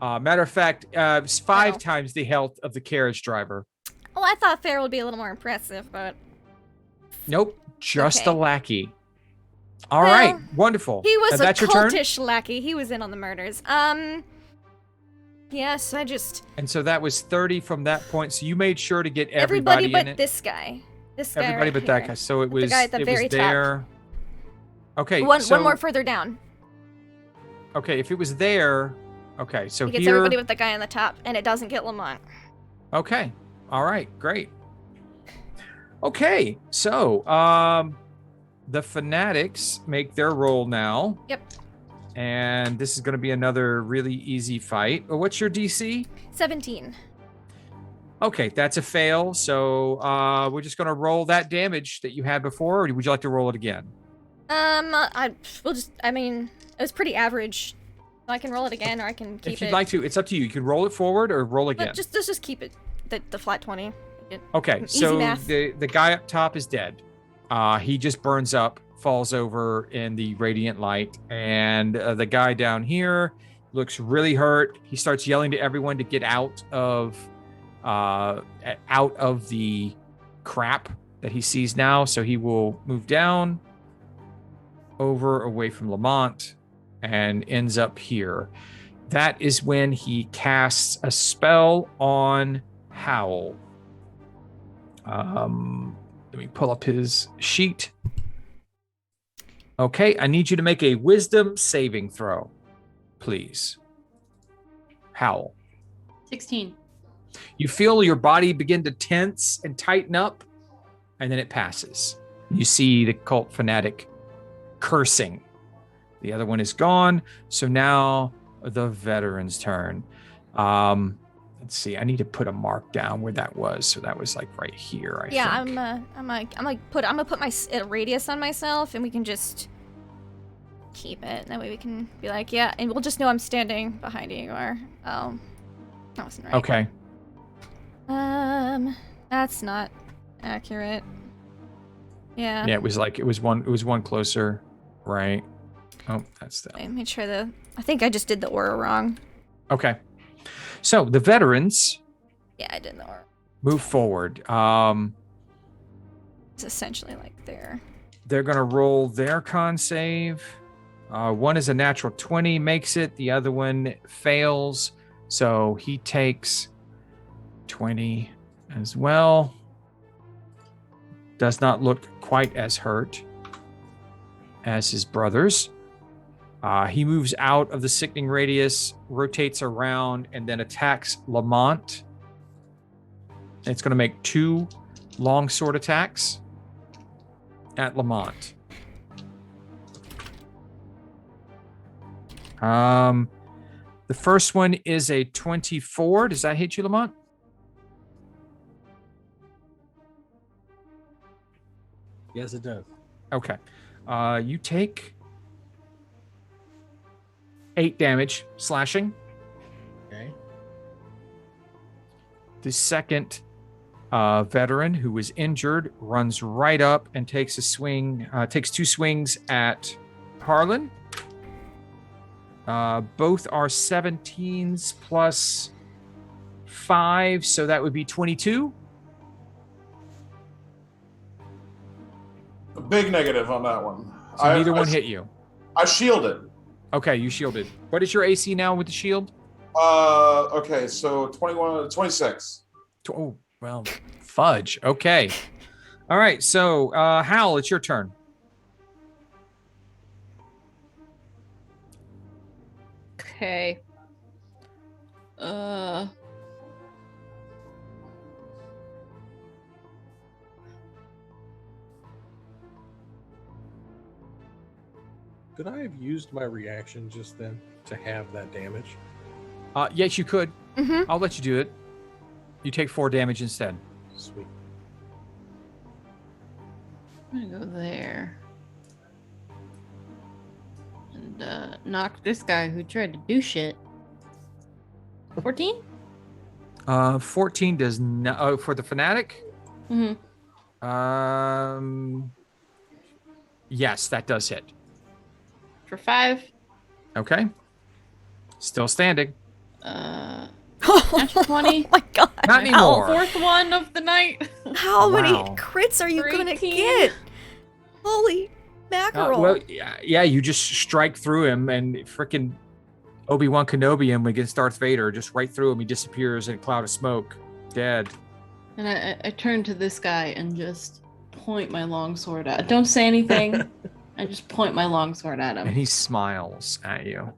Matter of fact, it's 5 times the health of the carriage driver. Oh, I thought Fair would be a little more impressive, but Nope, just Okay. a lackey. All right, wonderful. he was And a that's your turn? cultish lackey. He was in on the murders. Yes, I just And so that was 30 from that point. So you made sure to get everybody, but in it. this guy. This guy Everybody right but that here. guy. So it The was guy at the it very was top. there. Okay, One so more further down. okay, if it was there, okay, so He gets here. everybody with the guy on the top, and it doesn't get Lamont. Okay. All right, great. Okay, so the fanatics make their roll now. Yep. And this is going to be another really easy fight. What's your DC? 17. Okay, that's a fail. So we're just going to roll that damage that you had before, or would you like to roll it again? I mean, it was pretty average. So I can roll it again, or I can keep it. If you'd like to, it's up to you. You can roll it forward or roll again. But let's just keep it the flat 20. Okay, Easy so math. the guy up top is dead. He just burns up, falls over in the radiant light, and the guy down here looks really hurt. He starts yelling to everyone to get out of the crap that he sees now. So he will move down, over away from Lamont, and ends up here. That is when he casts a spell on Howl. Let me pull up his sheet. Okay, I need you to make a wisdom saving throw, please. Howl. 16. You feel your body begin to tense and tighten up, and then it passes. You see the cult fanatic cursing. The other one is gone, so now the veteran's turn. Let's see. I need to put a mark down where that was. So that was like right here. I think. I'm gonna put a radius on myself, and we can just keep it. That way we can be like, yeah, and we'll just know I'm standing behind Igor. Oh, that wasn't right. Okay. That's not accurate. Yeah. Yeah, it was one closer, right? Oh, that's that. Let me try I think I just did the aura wrong. Okay. So the veterans Yeah, I did the aura. move forward. It's essentially like there. They're going to roll their con save. One is a natural 20, makes it. The other one fails. So he takes 20 as well. Does not look quite as hurt as his brothers. He moves out of the sickening radius, rotates around, and then attacks Lamont. It's going to make 2 longsword attacks at Lamont. The first one is a 24. Does that hit you, Lamont? Yes, it does. Okay. You take 8 damage, slashing. Okay. The second veteran who was injured runs right up and takes 2 swings at Harlan. Both are 17s plus 5, so that would be 22. A big negative on that one. So neither one hit you. I shielded. Okay, you shielded. What is your AC now with the shield? Okay, so 26. Oh, well, fudge. Okay. All right, so Hal, it's your turn. Okay. Could I have used my reaction just then to have that damage? Yes, you could. Mm-hmm. I'll let you do it. You take 4 damage instead. Sweet. I'm gonna go there. And knock this guy who tried to do shit. 14? 14 does not. Oh, for the fanatic. Mm-hmm. Yes, that does hit. For 5. Okay. Still standing. Natural 20. Oh my god. Not anymore. Fourth one of the night. How many Wow. crits are you For gonna 18. get? Holy mackerel. Well, yeah, you just strike through him, and freaking Obi-Wan Kenobi him against Darth Vader, just right through him. He disappears in a cloud of smoke, dead. And I turn to this guy and just point my longsword at. Don't say anything. I just point my longsword at And him. he smiles at you.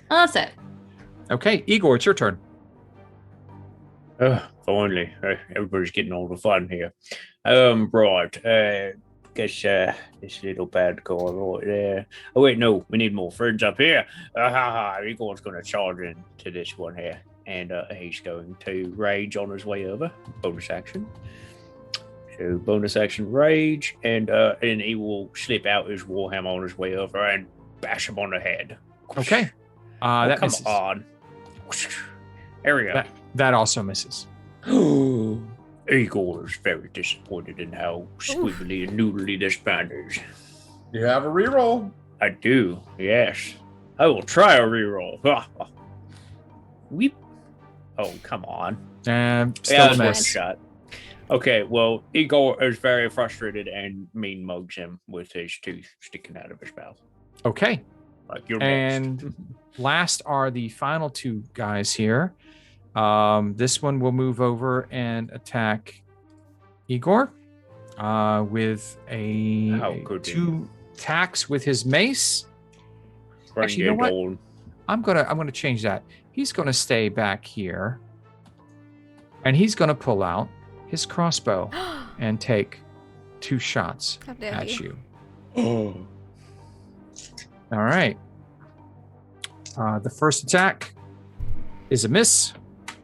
That's it. Okay, Igor, it's your turn. Finally, everybody's getting all the fun here. Right. Guess this little bad guy right there. Oh wait, no, we need more friends up here. Igor's gonna charge into this one here, and he's going to rage on his way over. Bonus action. So bonus action rage, and he will slip out his warhammer on his way over and bash him on the head. Okay. Oh, That come misses. on. There we go. That also misses. Igor is very disappointed in how squiggly and noodly this band is. You have a reroll. I do, yes. I will try a reroll. Weep. Oh, come on. Still Yeah, a that's one miss. shot. Okay, well, Igor is very frustrated and mean mugs him with his tooth sticking out of his mouth. Okay. Like, you're next. And last are the final two guys here. This one will move over and attack Igor with How could he? 2 attacks with his mace. Bring actually, you know it what? on. I'm gonna change that. He's gonna stay back here, and he's gonna pull out his crossbow and take 2 shots How dare at you. you. All right. The first attack is a miss.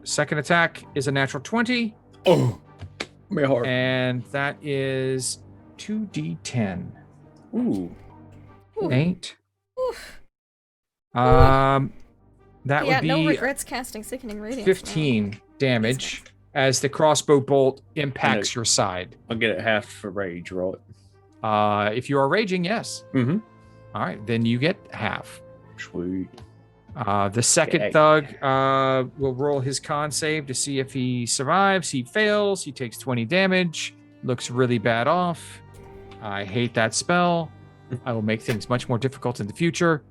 Second attack is a natural 20. Oh, my heart. And that is 2d10. Ooh. Ooh. 8. Oof. That Yeah, would be no regrets casting Sickening Radiance. 15 damage as the crossbow bolt impacts your side. I'll get it half for rage, right? If you are raging, yes. Mm-hmm. All right, then you get half. Sweet. The second Okay. thug will roll his con save to see if he survives. He fails. He takes 20 damage. Looks really bad off. I hate that spell. I will make things much more difficult in the future.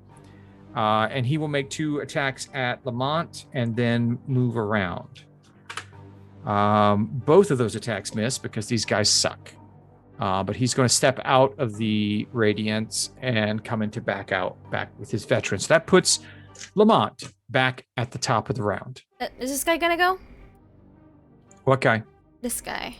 And he will make 2 attacks at Lamont and then move around. Both of those attacks miss because these guys suck. But he's going to step out of the Radiance and come into back with his veterans. So that puts Lamont back at the top of the round. Is this guy gonna go? What guy? This guy.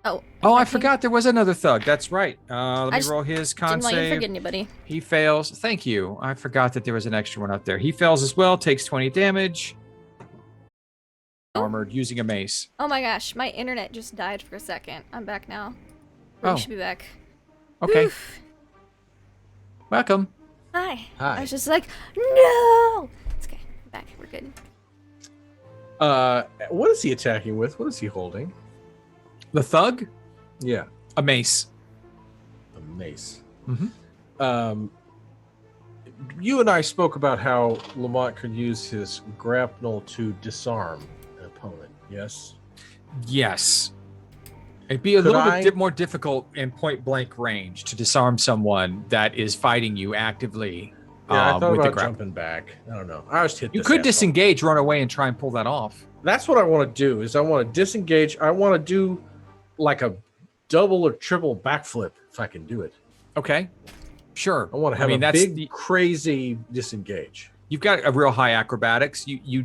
Oh. Oh, I okay. forgot there was another thug. That's right. Let me just roll his con Didn't want you to save. forget anybody. He fails. Thank you. I forgot that there was an extra one up there. He fails as well, takes 20 damage. Armored using a mace. Oh my gosh, my internet just died for a second. I'm back now. Oh. We should be back. Okay. Oof. Welcome. Hi. Hi. I was just like, no! It's okay. I'm back. We're good. What is he attacking with? What is he holding? The thug? Yeah, A mace. a mace. Mhm. You and I spoke about how Lamont could use his grapnel to disarm an opponent. Yes. Yes. It'd be a Could little I- bit more difficult in point blank range to disarm someone that is fighting you actively. Yeah, I thought with the about grapple. jumping back. I don't know. I just hit. You this could asshole. disengage, run away, and try and pull that off. That's what I want to do. Is I want to disengage. I want to do like a double or triple backflip if I can do it. Okay. Sure. I want to have a that's big, crazy disengage. You've got a real high acrobatics. You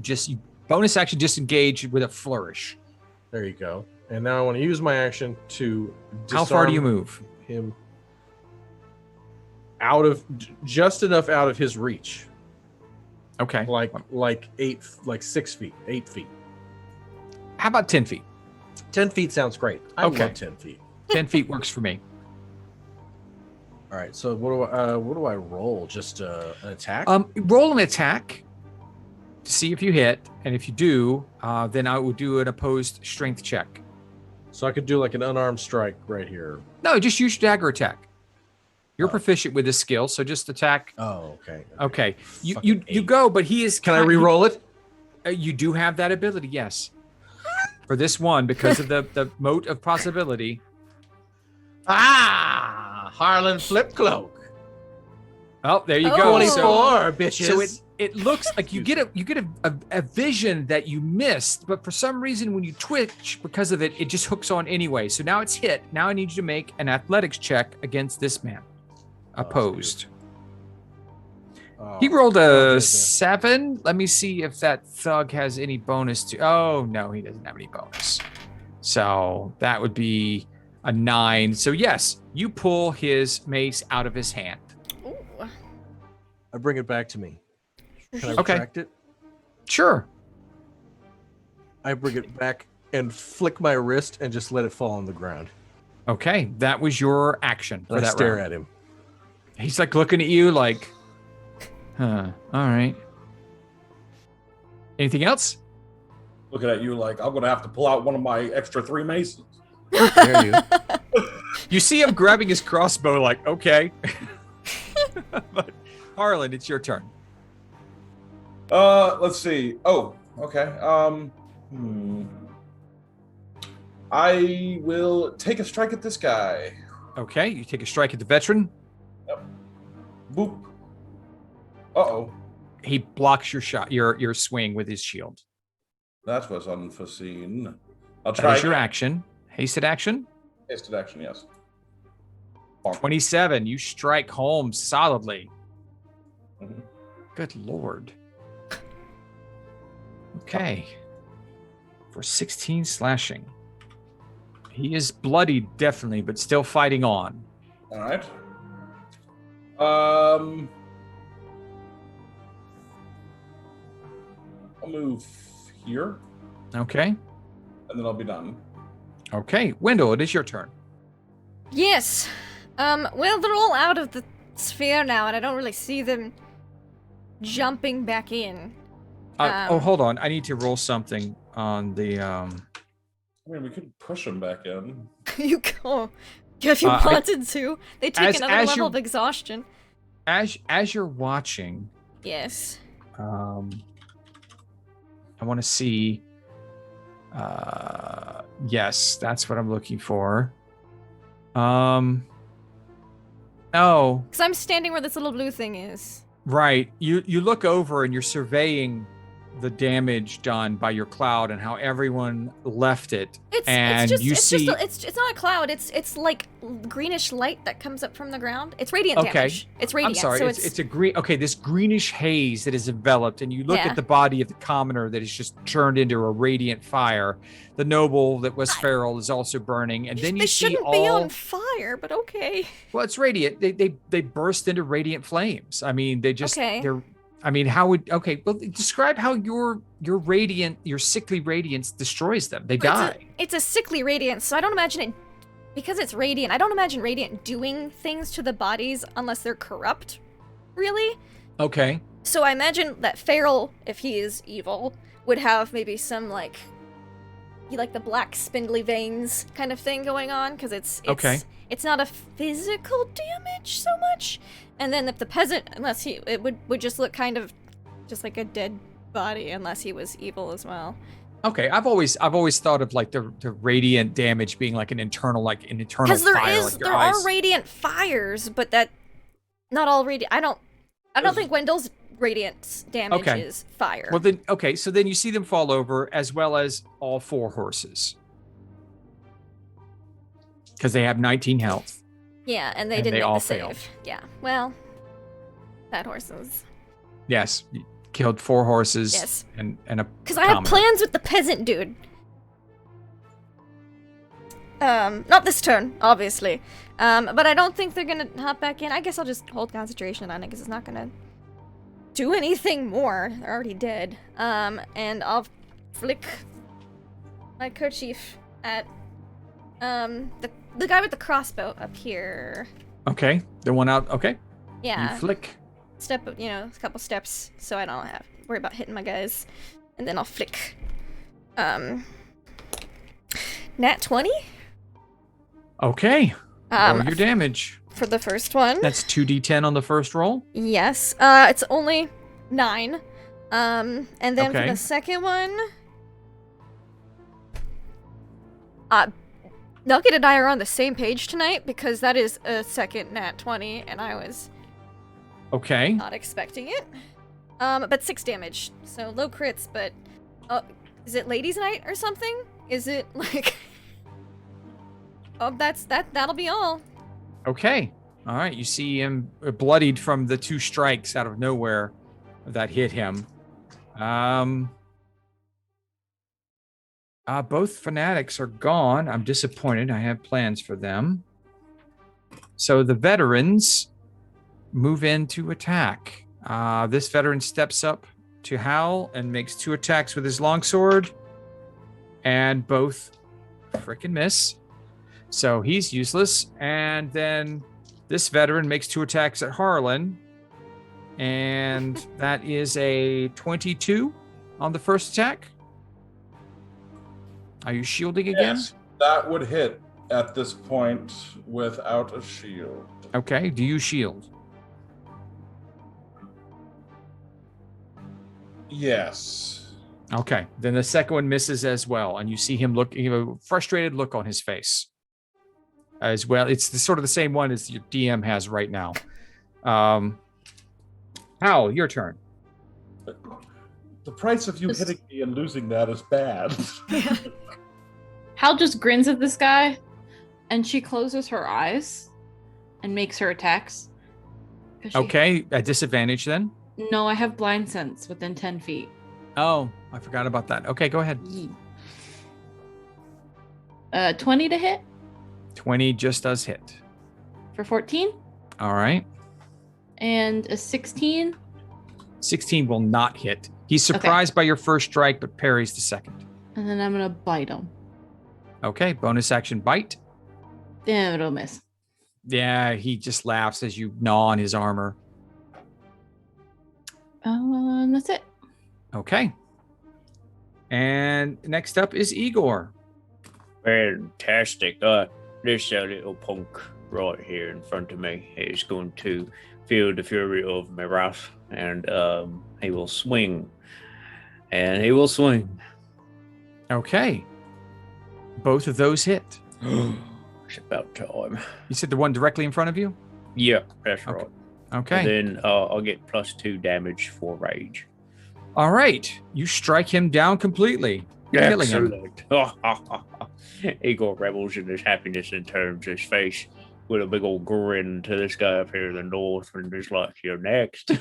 bonus action disengage with a flourish. There you go. And now I want to use my action to How far do you disarm move? him out of just enough out of his reach, Okay. like 6 feet, 8 feet. How about 10 feet? 10 feet sounds great. I Okay. love 10 feet. 10 feet works for me. All right. So what do I roll? Just an attack? Roll an attack to see if you hit, and if you do, then I will do an opposed strength check. So I could do like an unarmed strike right here. No, just use your dagger attack. You're Oh. proficient with this skill, so just attack. Oh, okay. Okay, you Fucking you eight. go, but he is. Can I re-roll it? You do have that ability, yes. For this one, because of the moat of possibility. Ah, Harlan Flip Cloak. Oh, there you Oh. go. 24, So, bitches. so it looks like you get a vision that you missed, but for some reason when you twitch because of it, it just hooks on anyway. So now it's hit. Now I need you to make an athletics check against this man. Opposed. Oh, He rolled okay, a 7. Let me see if that thug has any bonus to. Oh no, he doesn't have any bonus. So that would be a 9. So yes, you pull his mace out of his hand. Ooh. I bring it back to me. Can I Okay. retract it? Sure. I bring it back and flick my wrist and just let it fall on the ground. Okay, that was your action for And I that stare round. at him. He's like looking at you like, huh, all right. Anything else? Looking at you like I'm going to have to pull out one of my extra 3 maces. There you. You see him grabbing his crossbow like, okay. But Harlan, it's your turn. Let's see. Oh, okay. I will take a strike at this guy. Okay, you take a strike at the veteran. Boop. Uh-oh. He blocks your shot, your swing with his shield. That was unforeseen. I'll That try is your action. Hasted action. Hasted action, yes. 27. You strike home solidly. Mhm. Good lord. Okay. For 16 slashing. He is bloodied, definitely, but still fighting on. All right. I'll move here, Okay. and then I'll be done. Okay. Wendell, it is your turn. Yes. Well, they're all out of the sphere now, and I don't really see them jumping back in. Hold on. I need to roll something on the. I mean, we could push him back in. You go. If you wanted to. They take another as level you- of exhaustion. As you're watching, Yes. I want to see. Yes, that's what I'm looking for. Oh, Because I'm standing where this little blue thing is. right. You look over and you're surveying the damage done by your cloud and how everyone left it. And you see. It's not a cloud. It's like greenish light that comes up from the ground. It's radiant Okay. damage. It's radiant. I'm sorry. So It's a green. Okay, this greenish haze that is enveloped, and you look Yeah. at the body of the commoner that is just turned into a radiant fire. The noble that was feral is also burning, and then you they see shouldn't all. be on fire, but okay. Well, it's radiant. They burst into radiant flames. I mean, they just Okay. they're. I mean, how would okay? Well, describe how your radiant, your sickly radiance destroys them. They die. It's a sickly radiance, so I don't imagine it because it's radiant. I don't imagine radiant doing things to the bodies unless they're corrupt. Really? Okay. So I imagine that Feral, if he is evil, would have maybe some like the black spindly veins kind of thing going on because it's Okay. It's not a physical damage so much. And then if the peasant, unless it would just look kind of just like a dead body unless he was evil as well. Okay. I've always thought of like the radiant damage being like an internal Because fire. Like your there eyes. are radiant fires, but that not all radiant. I don't think Wendell's radiant damage Okay. is fire. Well then, okay. So then you see them fall over, as well as all 4 horses, because they have 19 health. yeah, and they and didn't they make all the save. failed. Yeah, well, bad horses. Yes, you killed 4 horses. Yes. And a. Because I have commoner. plans with the peasant dude. Not this turn, obviously. But I don't think they're gonna hop back in. I guess I'll just hold concentration on it because it's not gonna do anything more. They're already dead. And I'll flick my kerchief at the guy with the crossbow up here. Okay, the one out. Okay, Yeah. you flick. Step, a couple steps, so I don't have to worry about hitting my guys, and then I'll flick. Nat 20. Okay, roll your damage. For the first one. That's 2d10 on the first roll. Yes. It's only 9. And then for Okay. the second one, Nugget and I are on the same page tonight because that is a second nat 20, and I was Okay. not expecting it. But 6 damage, so low crits. But is it Ladies' Night or something? Is it like? Oh, that'll be all. Okay. All right. You see him bloodied from the 2 strikes out of nowhere that hit him. Both fanatics are gone. I'm disappointed. I have plans for them. So the veterans move in to attack. This veteran steps up to Hal and makes 2 attacks with his longsword, and both frickin' miss. So he's useless. And then this veteran makes 2 attacks at Harlan, and that is a 22 on the first attack. Are you shielding again? Yes, that would hit at this point without a shield. Okay. Do you shield? Yes. Okay. Then the second one misses as well, and you see him a frustrated look on his face as well. It's sort of the same one as your DM has right now. Hal, your turn. The price of you hitting me and losing that is bad. Hal just grins at this guy, and she closes her eyes and makes her attacks. Okay. At disadvantage then? No, I have blind sense within 10 feet. Oh, I forgot about that. Okay, go ahead. 20 to hit 20 just does hit. for 14, All right. and a 16. 16 will not hit. He's surprised by your first strike, but parries the second. And then I'm gonna bite him. Okay, bonus action bite. Damn, it'll miss. Yeah, he just laughs as you gnaw on his armor. And that's it. Okay. And next up is Igor. Fantastic. This little punk right here in front of me is going to feel the fury of my wrath, and he will swing. And he will swing. Okay. Both of those hit. It's about time. You said the one directly in front of you? Yeah, that's right. Okay. And then I'll get +2 damage for rage. All right. You strike him down completely, killing him. Excellent. Igor revels in his happiness and turns his face with a big old grin to this guy up here in the north, and is like, "You're next."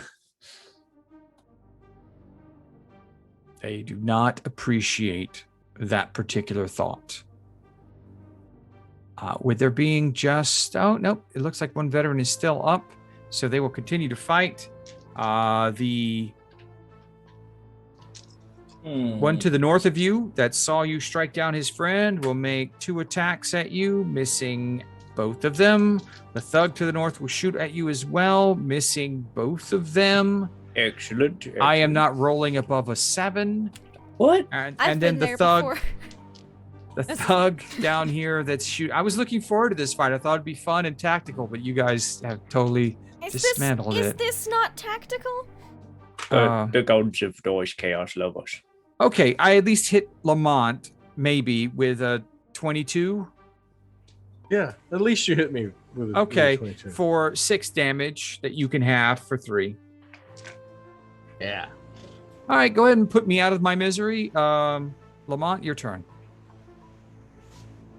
They do not appreciate that particular thought. With there being just... Oh, nope. It looks like one veteran is still up, so they will continue to fight. The one to the north of you that saw you strike down his friend will make 2 attacks at you, missing both of them. The thug to the north will shoot at you as well, missing both of them. Excellent. I am not rolling above a 7. What? And I've then been the there thug, before. the thug down here that's shoot. I was looking forward to this fight. I thought it'd be fun and tactical, but you guys have totally dismantled Is it. this not tactical? The gods of Dice Chaos love us. Okay, I at least hit Lamont maybe with a 22. Yeah, at least you hit me with a Okay, 22. for 6 damage that you can have for 3. Yeah. All right, go ahead and put me out of my misery. Lamont, your turn.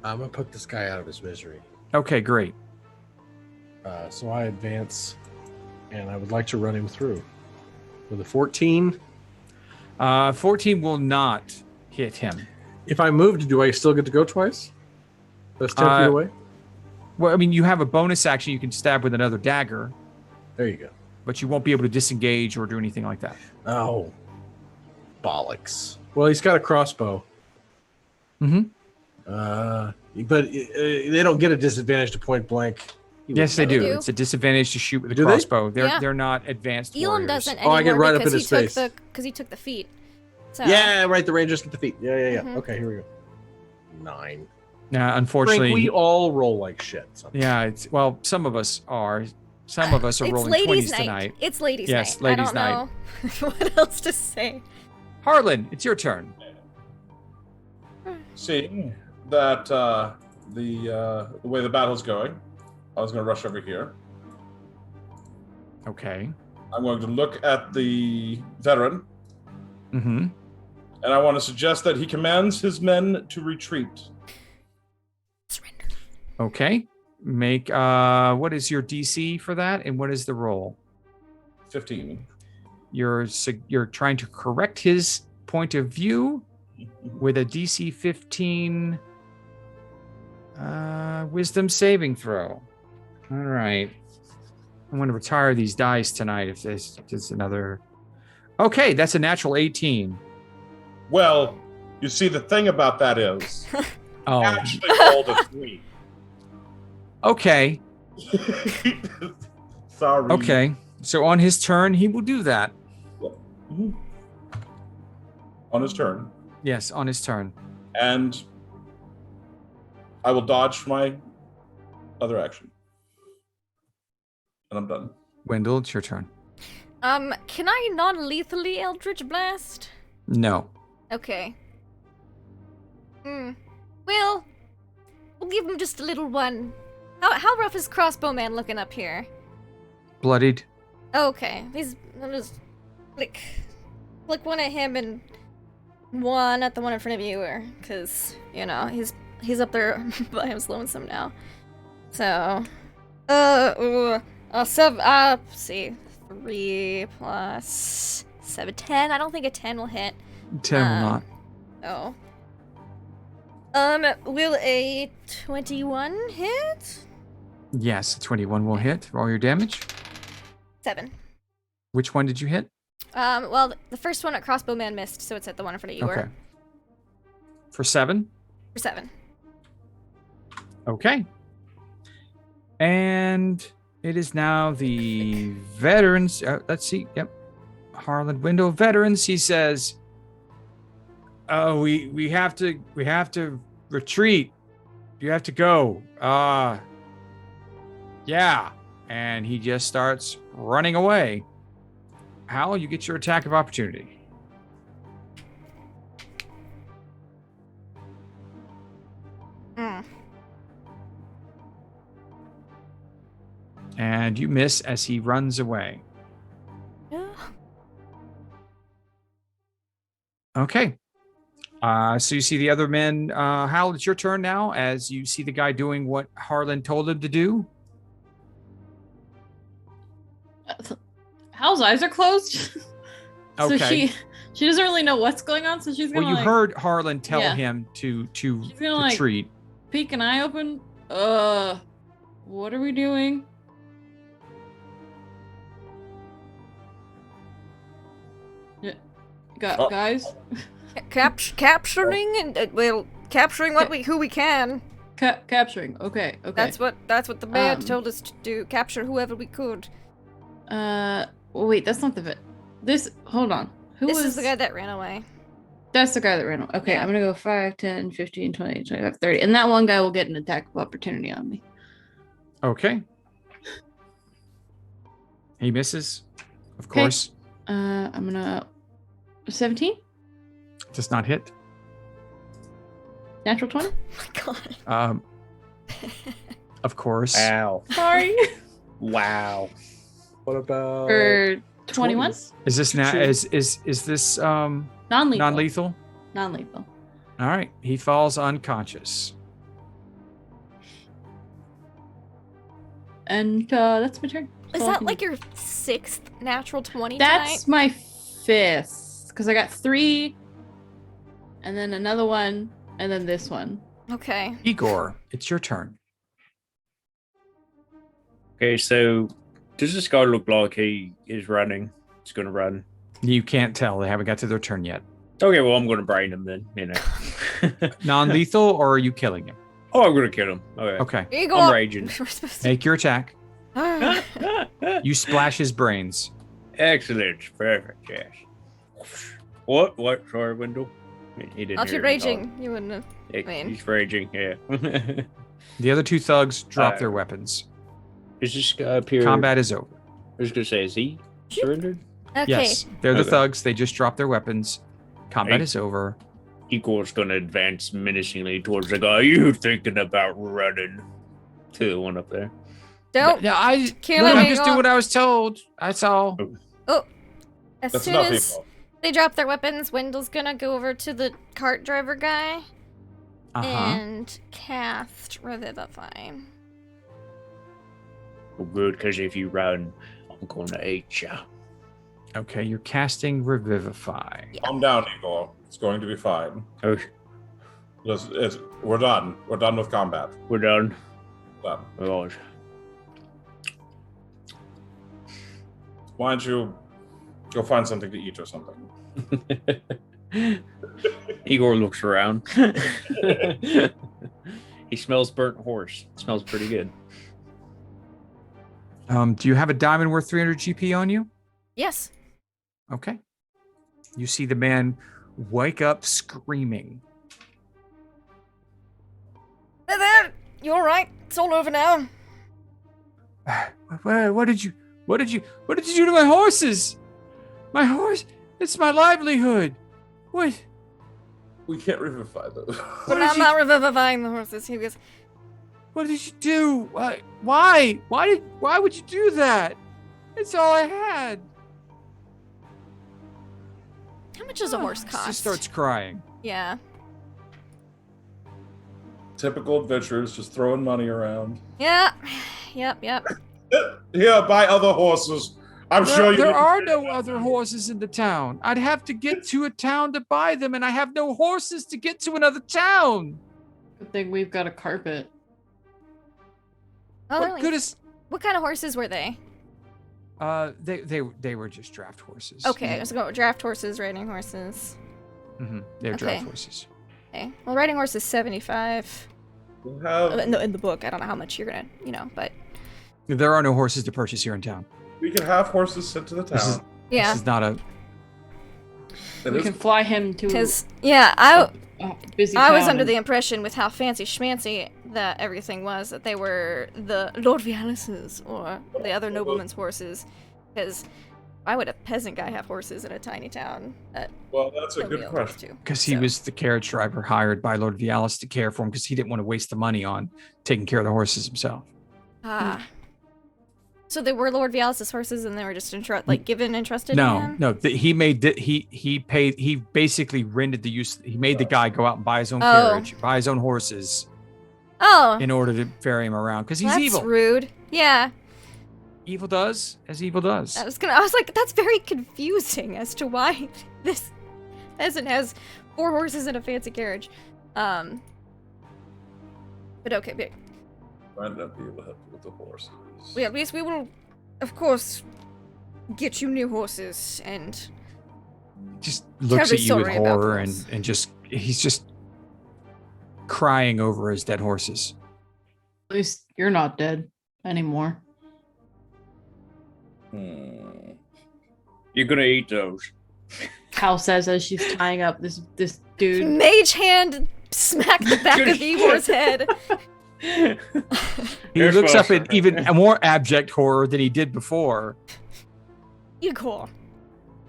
I'm gonna put this guy out of his misery. Okay, great. So I advance, and I would like to run him through with a 14. 14 will not hit him. If I moved, do I still get to go twice? That's 10 feet away. Well, I mean, you have a bonus action. You can stab with another dagger, There you go. but you won't be able to disengage or do anything like that. Oh, bollocks. Well, he's got a crossbow. Mm-hmm. But they don't get a disadvantage to point blank. Yes, they They do. do. It's a disadvantage to shoot with a Do they? crossbow. Yeah. They're not advanced Elam warriors. doesn't Oh, I anymore get right up in because his he face. took because he took the feat. So, Yeah, right. The Rangers get the feet. Yeah. Mhm. Okay, here we go. 9. Unfortunately, Frank, we all roll like shit. Sometimes. some of us are. Some of us are it's rolling ladies' 20s night. tonight. It's ladies' Yes, night. ladies' I don't know what else to say. Harlan, it's your turn. Seeing that the way the battle's going, I was going to rush over here. Okay. I'm going to look at the veteran, Mm-hmm. and I want to suggest that he commands his men to retreat. Surrender. Okay. Make what is your DC for that, and what is the roll? 15. You're trying to correct his point of view with a DC 15 wisdom saving throw. All right. I'm going to retire these dice tonight if there's another. Okay, that's a natural 18. Well, you see, the thing about that is, Oh, I actually rolled a 3. okay. Sorry. Okay. So on his turn, he will do that. Mhm. On his turn. Yes, on his turn. And I will dodge my other action. And I'm done. Wendell, it's your turn. Can I non-lethally Eldritch Blast? No. Okay. Well, we'll give him just a little one. How rough is Crossbowman looking up here? Bloodied. Okay, I'll just flick one at him and one at the one in front of you, because he's up there by his lonesome now. So, let's see, 3 plus 7, 10. I don't think a 10 will hit. 10 will not. Oh. Will a 21 hit? Yes, 21 will hit. Roll your damage. 7. Which one did you hit? Well, the first one at Crossbowman missed, so it's at the one in front of you. Okay. For 7? For 7. Okay. And it is now the veterans. Let's see. Yep. Harlan Window veterans. He says, "Oh, we have to retreat. You have to go. Yeah." And he just starts running away. Hal, you get your attack of opportunity. And you miss as he runs away. Okay. So you see the other men. Hal, it's your turn now as you see the guy doing what Harlan told him to do. Hal's eyes are closed. So Okay. she doesn't really know what's going on, so she's gonna Well, you heard Harlan tell Yeah. him to gonna, retreat. peek an eye open. What are we doing? Yeah. Guys, Capturing and capturing who we can. capturing. Okay. That's what the man Um, told us to do. Capture whoever we could. Wait, that's not the hold on. This is the guy that ran away. That's the guy that ran away. Okay, Yeah. I'm gonna go 5, 10, 15, 20, 25, 30. And that one guy will get an attack of opportunity on me. Okay. He misses, of course. I'm gonna 17? Does not hit. Natural 20? Oh my god. Of course. Wow. Sorry. Wow. What about Or 21? 20s? Is this now? Sure. Is this Non-lethal. non-lethal? Non-lethal. All right. He falls unconscious. And that's my turn. Is So I that can- like your 6th natural 20 That's tonight? my 5th. Because I got 3, and then another one, and then this one. Okay. Igor, it's your turn. Okay, so does this guy look like he is running? He's going to run. You can't tell. They haven't got to their turn yet. Okay, well, I'm going to brain him then, you know. Non-lethal, or are you killing him? Oh, I'm gonna kill him. Okay. Okay. Igor! I'm raging. We're supposed to- Make your attack. Ah. You splash his brains. Excellent. Perfect. Yes. What? Sorry, Wendell. He didn't If hear you're me raging, you wouldn't have. talk. mean- He's raging. Yeah. The other two thugs drop Alright. their weapons. Is this guy up here? Combat is over. I was gonna say, is he surrendered? Okay. Yes, they're the Okay. thugs. They just dropped their weapons. Combat Hey. is over. Igor's gonna advance menacingly towards the guy. You thinking about running? To the one up there. Don't. Yeah, I Can't let me just go. do what I was told. That's all. As That's soon enough, as Igor. they drop their weapons, Wendell's gonna go over to the cart driver guy and cast Revivify. Oh, good, because if you run, I'm gonna eat ya. Okay, you're casting Revivify. Calm down, Igor. It's going to be fine. Oh, We're done. We're done with combat. we're done. Done. Oh, Why don't you go find something to eat or something? Igor looks around. He smells burnt horse. It smells pretty good. Do you have a diamond worth 300 GP on you? Yes. Okay. You see the man wake up screaming. Hey there. You all right? It's all over now. What did you do to my horses? My horse, it's my livelihood. What? We can't revivify those. But I'm not revivifying the horses. He goes, What did you do? Why? Why would you do that? It's all I had. how much does a horse She cost? starts crying. Yeah. Typical adventurers just throwing money around. Yeah. Yep. Here, buy other horses. I'm sure you. There are no other horses in the town. I'd have to get to a town to buy them, and I have no horses to get to another town. Good thing we've got a carpet. Oh, What really? good is? What kind of horses were they? They were just draft horses. Okay, let's go. Draft horses, riding horses. They're draft Okay. horses. Okay. Well, riding horse is 75. We have- In the book, I don't know how much you're gonna, but There are no horses to purchase here in town. we can have horses sent to the This is- town. yeah. This is not a. It We is- can fly him to Because I a busy was town under and- the impression with how fancy schmancy that everything was that they were the Lord Vialis's or the other noblemen's horses. Because why would a peasant guy have horses in a tiny town? Well, that's a nobody good else question. to? Because he So- was the carriage driver hired by Lord Vialis to care for him because he didn't want to waste the money on taking care of the horses himself. Ah. So they were Lord Vialis's horses, and they were just given entrusted. to No, him? no. He made he paid. He basically rented the use. He made the guy go out and buy his own Oh. carriage, buy his own horses Oh, in order to ferry him around. Because he's that's evil. rude. Yeah, Evil does as evil does. I was like, that's very confusing as to why this peasant has 4 horses and a fancy carriage. But okay, but Might not be able to help you with the horses. well, at least we will, of course, get you new horses and. Just looks Terribly at you with sorry about horror this. and just he's just crying over his dead horses. At least you're not dead anymore. You're gonna eat those. Cal says as she's tying up this dude. Mage hand smack the back of Igor's head. He You're looks up supposed in even more abject horror than he did before. Igor.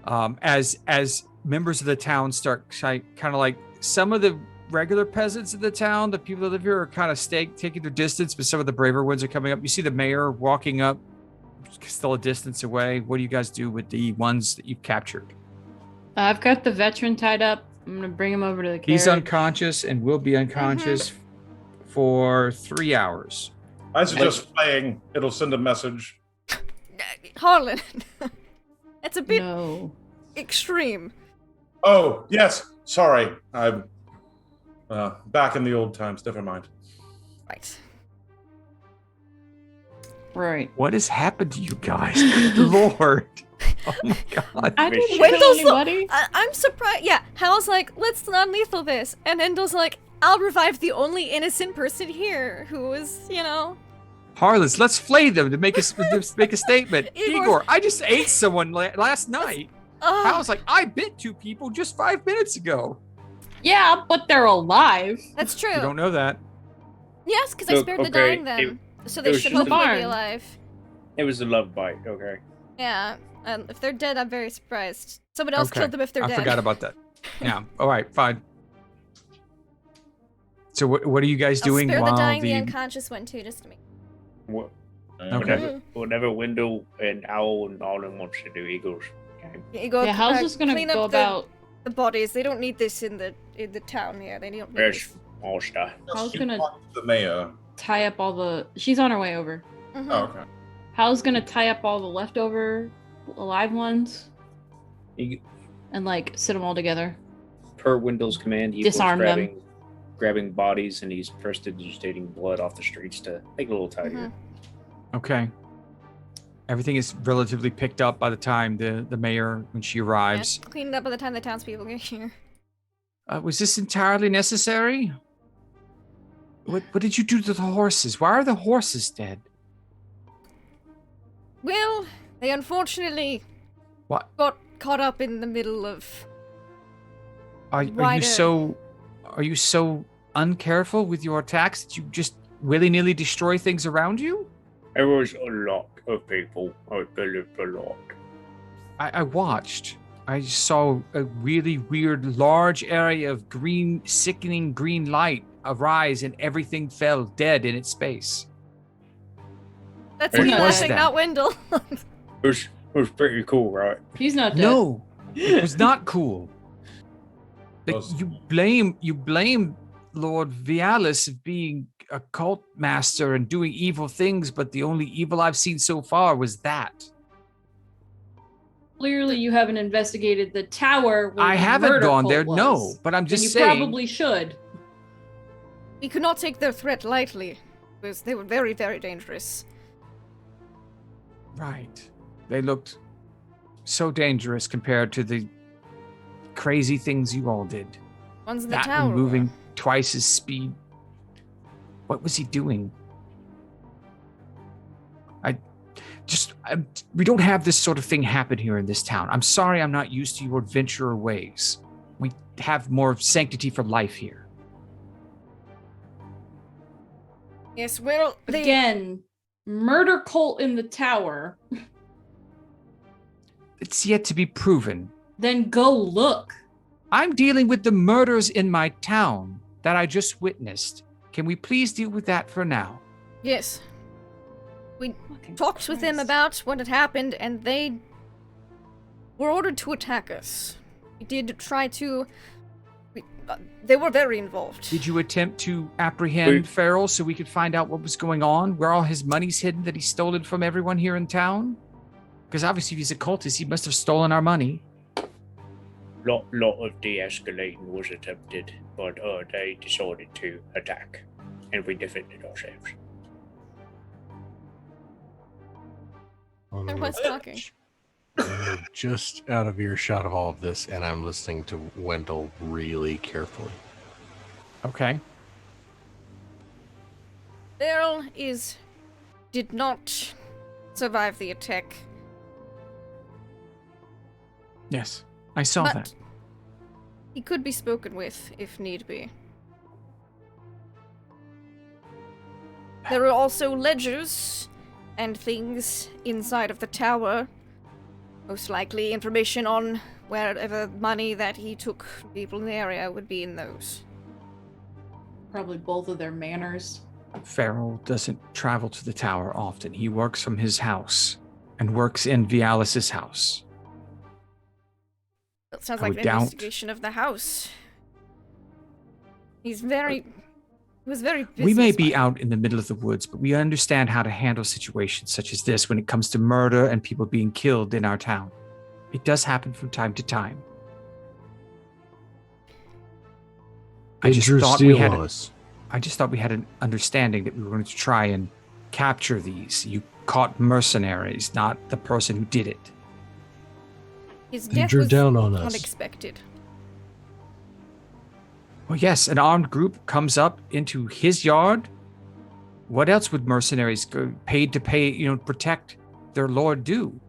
As members of the town start kind of like some of the regular peasants of the town, the people that live here are kind of taking their distance, but some of the braver ones are coming up. You see the mayor walking up, still a distance away. What do you guys do with the ones that you've captured? I've got the veteran tied up. I'm gonna bring him over to the carriage. He's unconscious and will be unconscious for 3 hours. I suggest playing. It'll send a message. Harlan. It's a bit No. extreme. Oh, yes. Sorry. I'm back in the old times. Never mind. Right. Right. What has happened to you guys? Good Lord. Oh my god. I didn't kill Wendell's anybody. I'm surprised. Yeah, Hal's like, let's non-lethal this, and Endell's like, I'll revive the only innocent person here who was, Harlots, let's flay them to make a statement. Igor. Igor, I just ate someone last night. I was like, I bit 2 people just 5 minutes ago. Yeah, but they're alive. That's true. You don't know that. Yes, because I Look, spared the okay, dying them, so it they was should just a hopefully barn. be alive. It was a love bite. Okay. Yeah, if they're dead, I'm very surprised. Someone else Okay. killed them if they're I dead. forgot about that. Yeah. All right, fine. So what are you guys I'll doing spare while the dying, the unconscious one too, just to make. What? Okay. Whatever Wendell and Owl and all them wants to do, Eagles. Okay. Igor, Yeah, Hal's just gonna clean go up about. the bodies. They don't need this in the town here. They don't need There's this. all stuff. Hal's You gonna talk to the mayor. tie up all the. She's on her way over. Mhm. Oh, okay. Hal's gonna tie up all the leftover alive ones You, and like sit them all together. per Wendell's command, Eagles Disarm them. grabbing bodies, and he's prestidigitating blood off the streets to make it a little tidier. Okay. Everything is relatively picked up by the time the mayor, when she arrives. Yeah, cleaned up by the time the townspeople get here. Was this entirely necessary? What did you do to the horses? Why are the horses dead? Well, they unfortunately What? got caught up in the middle of. Are you Wider. so uncareful with your attacks that you just willy-nilly destroy things around you? There was a lot of people. I believe a lot. I watched. I saw a really weird, large area of green, sickening green light arise, and everything fell dead in its space. That's What me was laughing, that? not Wendell. It was pretty cool, right? He's not dead. No, it was not cool. Like, Those- you blame Lord Vialis of being a cult master and doing evil things, but the only evil I've seen so far was that. Clearly, you haven't investigated the tower. Where I the haven't murder gone cult there, was. no, but I'm And just you saying. probably should. We could not take their threat lightly, because they were very, very dangerous. Right. They looked so dangerous compared to the crazy things you all did. Ones in the That tower. one moving twice his speed. What was he doing? We don't have this sort of thing happen here in this town. I'm sorry I'm not used to your adventurer ways. We have more sanctity for life here. Yes, well, they. Again, murder cult in the tower. It's yet to be proven. Then go look. I'm dealing with the murders in my town that I just witnessed. Can we please deal with that for now? Yes. We talked with them about what had happened, and they were ordered to attack us. We did try to. They were very involved. Did you attempt to apprehend Farrell so we could find out what was going on? Where all his money's hidden that he stole it from everyone here in town? Because obviously if he's a cultist, he must have stolen our money. Lot of de-escalating was attempted, but they decided to attack, and we defended ourselves. Everyone's talking. I'm just out of earshot of all of this, and I'm listening to Wendell really carefully. Okay. Beryl did not survive the attack. Yes, I saw But that. he could be spoken with if need be. There are also ledgers and things inside of the tower. Most likely information on wherever money that he took from people in the area would be in those. Probably both of their manners. Farrell doesn't travel to the tower often. He works from his house and works in Vialis's house. That sounds I like would an doubt- investigation of the house. He was very busy. We may this be morning. out in the middle of the woods, but we understand how to handle situations such as this when it comes to murder and people being killed in our town. It does happen from time to time. I just thought we had an understanding that we were going to try and capture these. You caught mercenaries, not the person who did it. His He death drew was down on us. unexpected. Well, yes, an armed group comes up into his yard. What else would mercenaries paid to protect their lord do?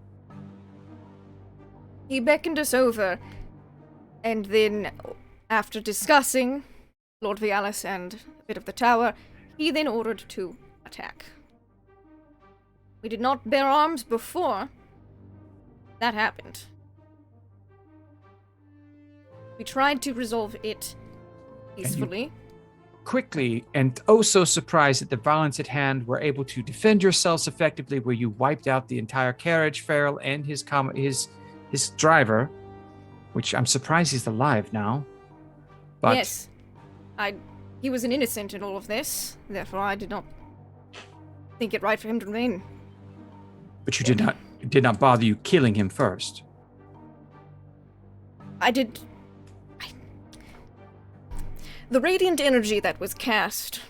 He beckoned us over, and then, after discussing Lord Vialis and a bit of the tower, he then ordered to attack. We did not bear arms before that happened. We tried to resolve it peacefully. Quickly, and oh so surprised at the violence at hand, were able to defend yourselves effectively, where you wiped out the entire carriage, Farrell, and his driver, which I'm surprised he's alive now. But Yes. He was an innocent in all of this, therefore I did not think it right for him to remain. But you did not bother you killing him first. The radiant energy that was cast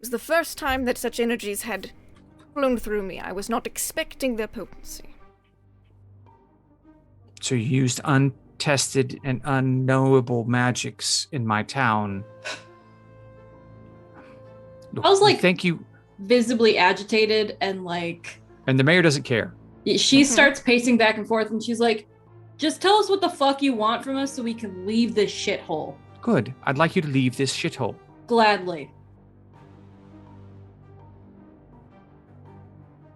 was the first time that such energies had flown through me. I was not expecting their potency. So you used untested and unknowable magics in my town. Look, I was like, thank you. visibly agitated and like. And the mayor doesn't care. She starts pacing back and forth and she's like, just tell us what the fuck you want from us so we can leave this shithole. Good. I'd like you to leave this shithole. Gladly.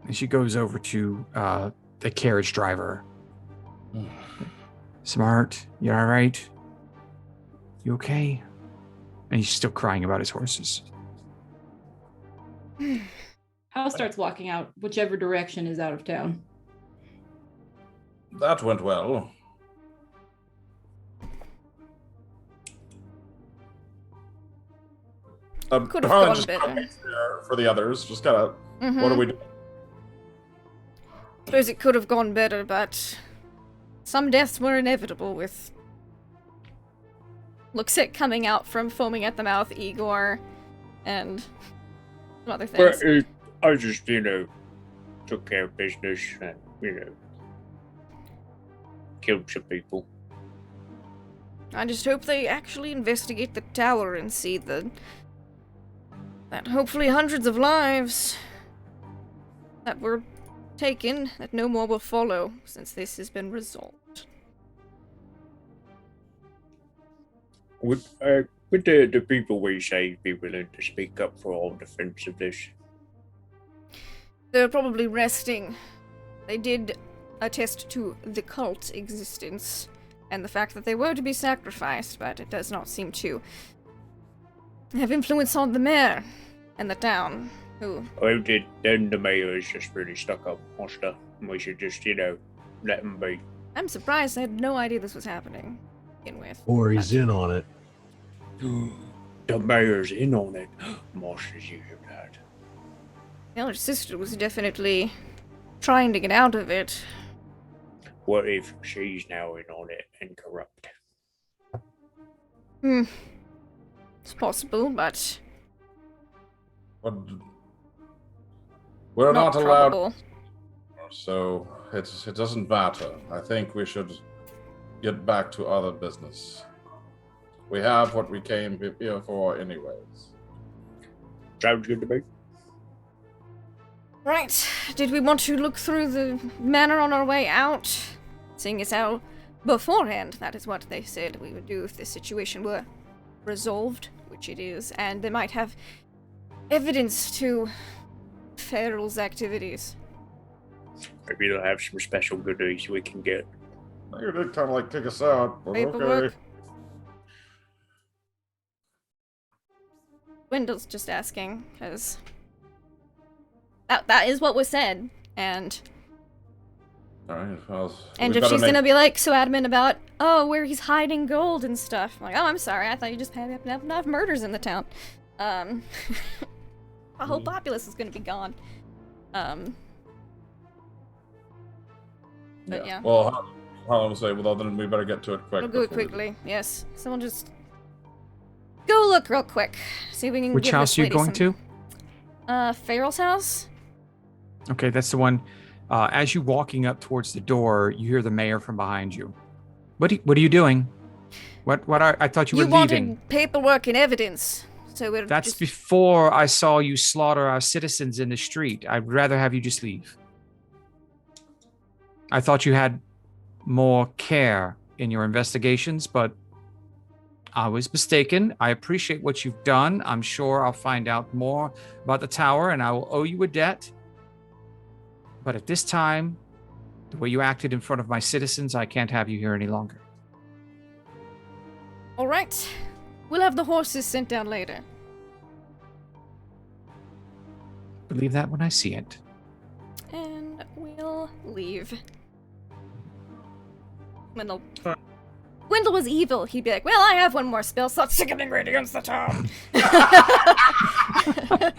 And she goes over to the carriage driver. Smart, you all right? You okay? And he's still crying about his horses. Hal starts walking out, whichever direction is out of town. That went well. Could have Harlan gone just better. kinda waits there for the others. Just kind of, what are we doing? Suppose it could have gone better, but some deaths were inevitable with Luxit coming out from foaming at the mouth, Igor, and some other things. I just, took care of business and, killed some people. I just hope they actually investigate the tower and see that hopefully hundreds of lives that were taken, that no more will follow since this has been resolved. Would the people we saved be willing to speak up for our defense of this? They're probably resting. They did attest to the cult existence and the fact that they were to be sacrificed, but it does not seem to have influence on the mayor and the town, who... Well, then the mayor is just really stuck up on stuff, and we should just, let him be. I'm surprised. I had no idea this was happening to begin with. Or he's in on it. The mayor's in on it. Moss, did you hear that? The elder sister was definitely trying to get out of it. What if she's now in on it and corrupt? It's possible, but But we're not not allowed, probable. so it doesn't matter. I think we should get back to other business. We have what we came here for anyways. Sounds good to me. Right. Did we want to look through the manor on our way out? Seeing as how beforehand that is what they said we would do if this situation were resolved, which it is, and they might have evidence to Farrell's activities. Maybe they'll have some special goodies we can get. You did kind of like kick us out, but Paperwork. okay. Wendell's just asking, because that is what was said, and All right. Well, and we if better she's make- gonna be like so adamant about, where he's hiding gold and stuff, I'm like, oh, I'm sorry, I thought you just had enough murders in the town. The whole populace is gonna be gone. But yeah. Well, Harlan will say, well, then we better get to it quick. We'll do it before we- quickly, yes. Someone just go look real quick. See if we can Which give house this are you lady going some... to? Farrell's house? Okay, that's the one. As you're walking up towards the door, you hear the mayor from behind you. What are you doing? I thought you were leaving. wanted paperwork and evidence, so we're That's just... before I saw you slaughter our citizens in the street. I'd rather have you just leave. I thought you had more care in your investigations, but I was mistaken. I appreciate what you've done. I'm sure I'll find out more about the tower, and I will owe you a debt. But at this time, the way you acted in front of my citizens, I can't have you here any longer. All right. We'll have the horses sent down later. Believe that when I see it. And we'll leave. Wendell was evil. He'd be like, well, I have one more spell slot. Sickening right against the town. I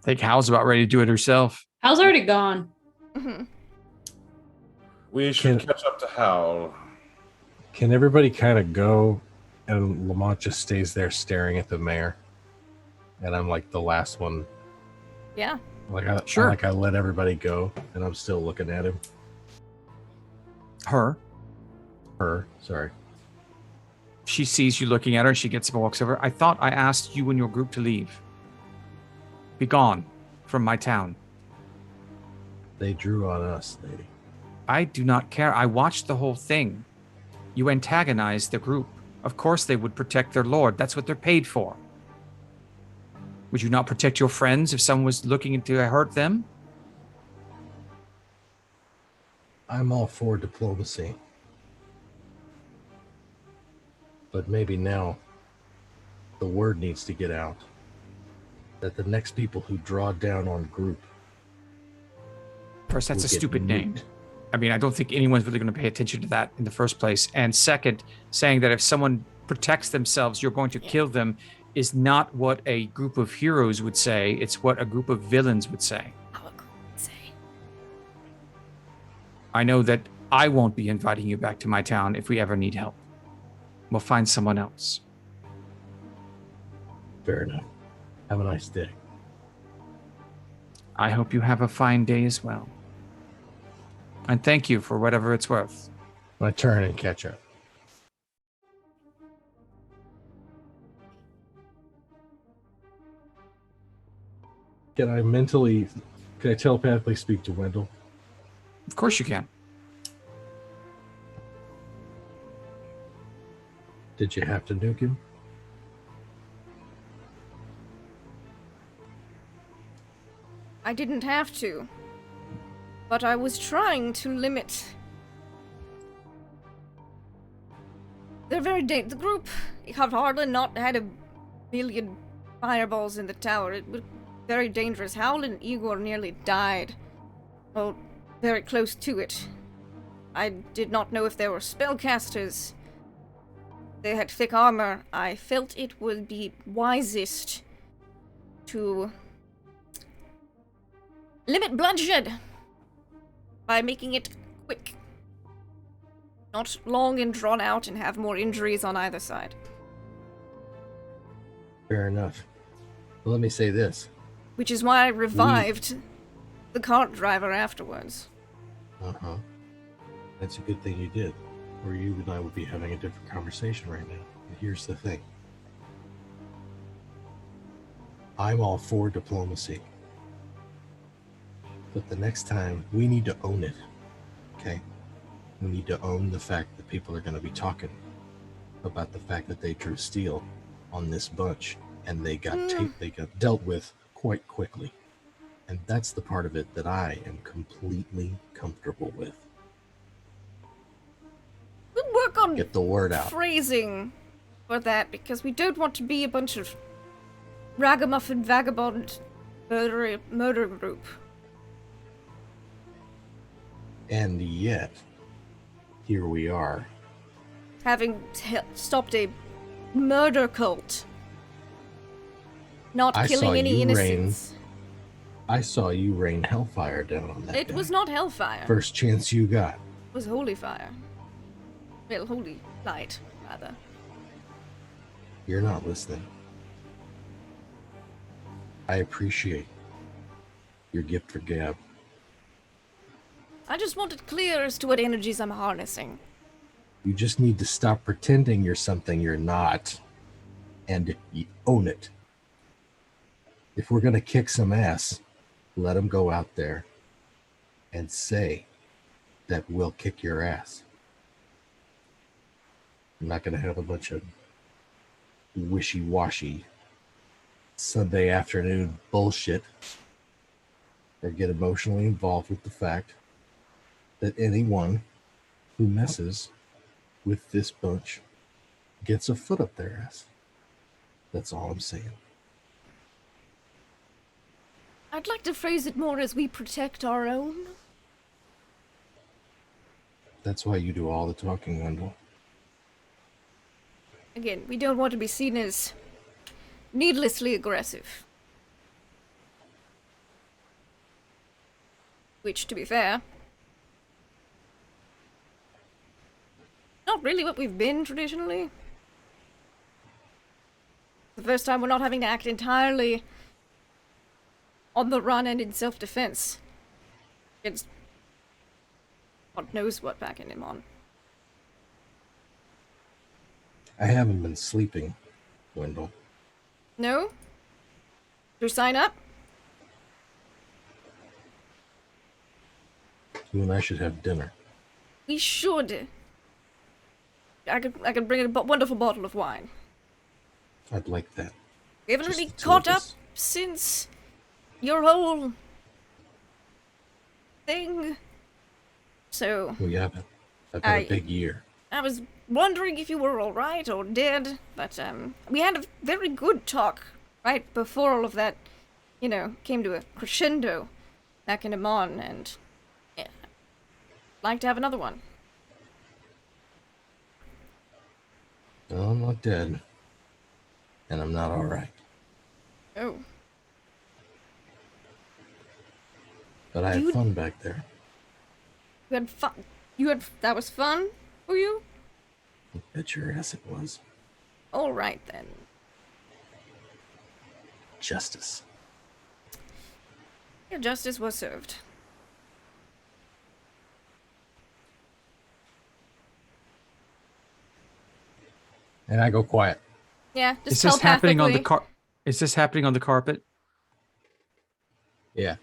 think Hal's about ready to do it herself. Hal's already gone. Mhm. We should catch up to Hal. Can everybody kind of go, and Lamont just stays there staring at the mayor, and I'm like the last one. Yeah. Sure. I let everybody go, and I'm still looking at him. Her. Sorry. She sees you looking at her. She gets up and walks over. I thought I asked you and your group to leave. Be gone from my town. They drew on us, lady. I do not care. I watched the whole thing. You antagonized the group. Of course they would protect their lord. That's what they're paid for. Would you not protect your friends if someone was looking to hurt them? I'm all for diplomacy. But maybe now the word needs to get out that the next people who draw down on group. First, that's will a get stupid name. nuked. I mean, I don't think anyone's really going to pay attention to that in the first place. And second, saying that if someone protects themselves, you're going to kill them is not what a group of heroes would say. It's what a group of villains would say. Our group would say. I know that I won't be inviting you back to my town if we ever need help. We'll find someone else. Fair enough. Have a nice day. I hope you have a fine day as well. And thank you for whatever it's worth. My turn and catch up. Can I telepathically speak to Wendell? Of course you can. Did you have to nuke him? I didn't have to. But I was trying to limit... They're very the group have hardly not had a million fireballs in the tower. It was very dangerous. Howl and Igor nearly died. Well, very close to it. I did not know if they were spellcasters. They had thick armor. I felt it would be wisest to limit bloodshed by making it quick. Not long and drawn out and have more injuries on either side. Fair enough. Well, let me say this. Which is why I revived the cart driver afterwards. Uh-huh. That's a good thing you did. Or you and I would be having a different conversation right now. And here's the thing. I'm all for diplomacy. But the next time, we need to own it. Okay? We need to own the fact that people are going to be talking about the fact that they drew steel on this bunch and they got dealt with quite quickly. And that's the part of it that I am completely comfortable with. We'll work on Get the word out. phrasing for that because we don't want to be a bunch of ragamuffin vagabond murder group. And yet, here we are. Having stopped a murder cult. Not I killing saw any you innocents. I saw you rain hellfire down on that It guy. was not hellfire. First chance you got. It was holy fire. Well, holy light, rather. You're not listening. I appreciate your gift for gab. I just want it clear as to what energies I'm harnessing. You just need to stop pretending you're something you're not and you own it. If we're going to kick some ass, let them go out there and say that we'll kick your ass. I'm not going to have a bunch of wishy-washy Sunday afternoon bullshit or get emotionally involved with the fact that anyone who messes with this bunch gets a foot up their ass. That's all I'm saying. I'd like to phrase it more as we protect our own. That's why you do all the talking, Wendell. Again, we don't want to be seen as needlessly aggressive. Which, to be fair, not really what we've been traditionally. The first time we're not having to act entirely on the run and in self-defense against God knows what back in him on. I haven't been sleeping, Wendell. No? Did you sign up? You and I should have dinner. We should. I could bring in a wonderful bottle of wine. I'd like that. We haven't Just really the two caught of up us. since your whole thing. So, We haven't. I've had I- a big year. I was wondering if you were alright or dead, but we had a very good talk right before all of that, came to a crescendo back in Amon, and yeah, I'd like to have another one. No, I'm not dead. And I'm not alright. Oh. But I had Dude. fun back there. You had fun? That was fun for you? Bet your ass it was. Alright then. Justice. Your justice was served. And I go quiet. Yeah, just Is this happening on the telepathically. Is this happening on the carpet? Yeah.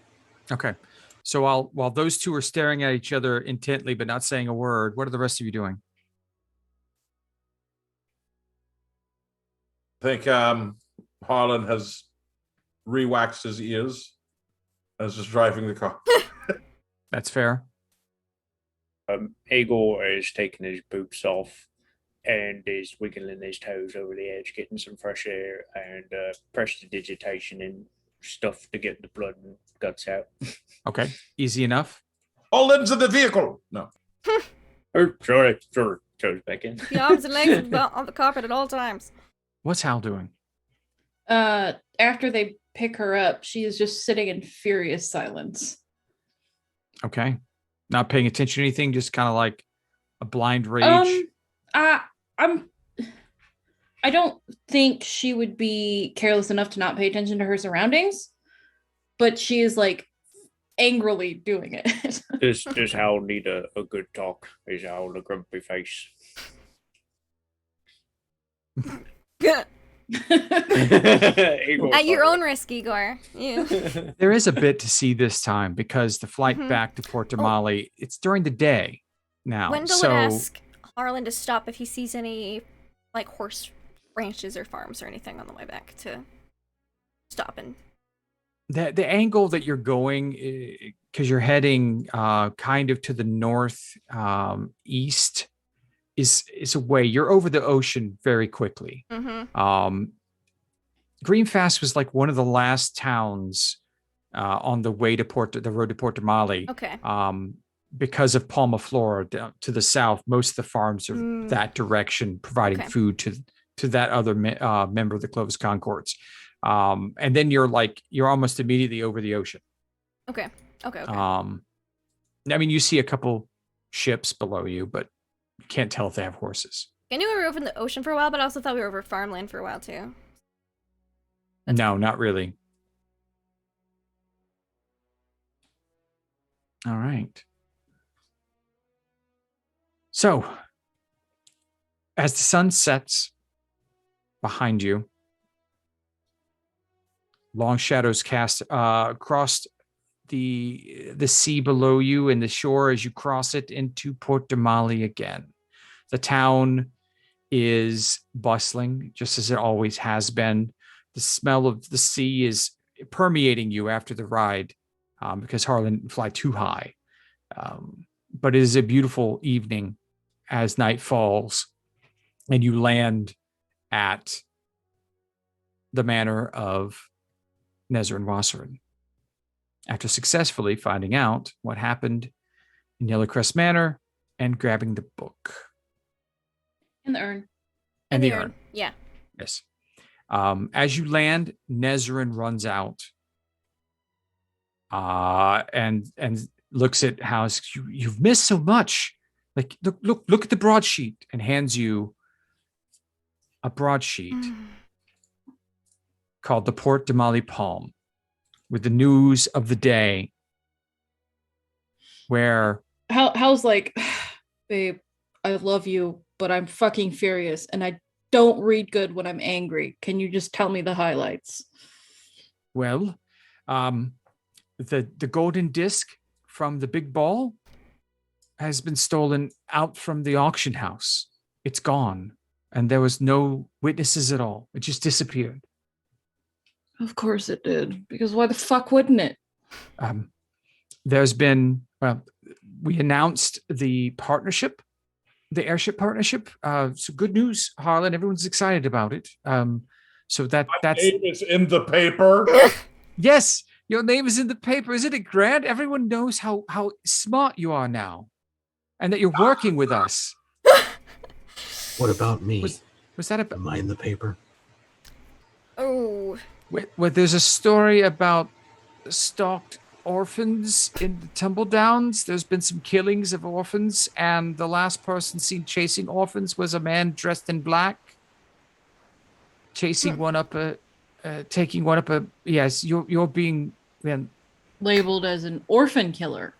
Okay. So while those two are staring at each other intently but not saying a word, what are the rest of you doing? I think Harlan has re-waxed his ears and is just driving the car. That's fair. Igor is taking his boots off and is wiggling his toes over the edge, getting some fresh air and prestidigitation and stuff to get the blood and guts out. Okay. Easy enough. All into the vehicle! No. Sorry, goes back in. The arms and legs on the carpet at all times. What's Hal doing? After they pick her up, she is just sitting in furious silence. Okay. Not paying attention to anything, just kind of like a blind rage. I don't think she would be careless enough to not pay attention to her surroundings, but she is like angrily doing it. Does Hal need a good talk? Is Hal a grumpy face? At your own risk, Igor. You. There is a bit to see this time because the flight back to Port Damali, it's during the day now. Wendell so would ask Harlan to stop if he sees any, like, horse ranches or farms or anything on the way back to stop and... the angle that you're going, because you're heading kind of to the north east, is a way. You're over the ocean very quickly. Mm-hmm. Greenfast was like one of the last towns on the way to the road to Port Damali. Okay. Because of Palma Flora down to the south, most of the farms are that direction, providing Okay. food to that other member of the Clovis Concords. And then you're almost immediately over the ocean. Okay. Okay. I mean, you see a couple ships below you, but you can't tell if they have horses. I knew we were over in the ocean for a while, but I also thought we were over farmland for a while, too. No, not really. All right. So, as the sun sets behind you, long shadows cast across the sea below you and the shore as you cross it into Port Damali again. The town is bustling, just as it always has been. The smell of the sea is permeating you after the ride because Harlan didn't fly too high. But it is a beautiful evening as night falls and you land at the manor of Nezrin Wasserin after successfully finding out what happened in Yellowcrest Manor and grabbing the book. In the urn. And the urn. Yeah. Yes. As you land, Nezrin runs out and looks at House. You've missed so much. Like, look at the broadsheet, and hands you a broadsheet called the Port Damali Palm, with the news of the day. Where Hal's like, babe, I love you, but I'm fucking furious, and I don't read good when I'm angry. Can you just tell me the highlights? Well, the golden disc from the big ball has been stolen out from the auction house. It's gone, and there was no witnesses at all. It just disappeared. Of course it did, because why the fuck wouldn't it? There's been, we announced the partnership, the airship partnership. So good news, Harlan. Everyone's excited about it. So that's My name is in the paper. Yes, your name is in the paper. Isn't it grand? Everyone knows how smart you are now, and that you're working with us. What about me? Was that a? Am I in the paper? Oh. Where there's a story about stalked orphans in the Tumble Downs. There's been some killings of orphans, and the last person seen chasing orphans was a man dressed in black, chasing one up taking one up a. Yes, you're being labeled as an orphan killer.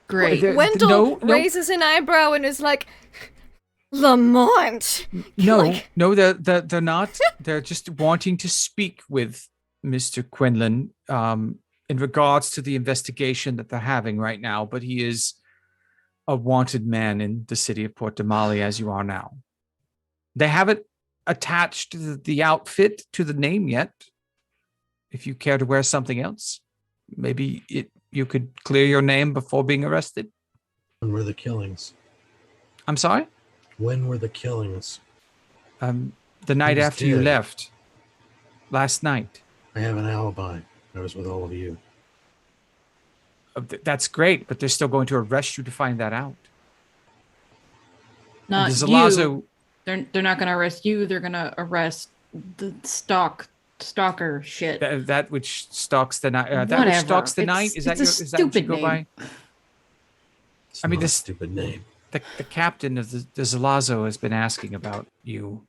Great. Wendell raises an eyebrow and is like, Lamont. No, they're not. They're just wanting to speak with Mr. Quinlan in regards to the investigation that they're having right now, but he is a wanted man in the city of Port Damali, as you are now. They haven't attached the outfit to the name yet. If you care to wear something else, maybe you could clear your name before being arrested. When were the killings? I'm sorry? When were the killings? The night after you left. Last night. I have an alibi. I was with all of you. That's great, but they're still going to arrest you to find that out. Not you. They're not going to arrest you. They're going to arrest the stalker shit. That which stalks the night. That which stalks the night. Is that what you go by? It's not a stupid name. The captain of the Zalazo has been asking about you.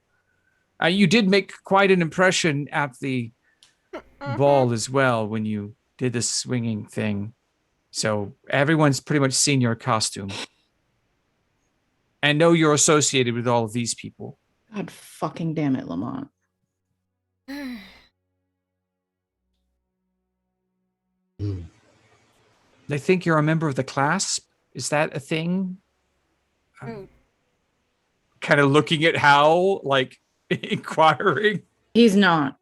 You did make quite an impression at the ball as well when you did the swinging thing. So everyone's pretty much seen your costume and know you're associated with all of these people. God fucking damn it, Lamont. They think you're a member of the class. Is that a thing? Kind of looking at Hal, like inquiring. He's not.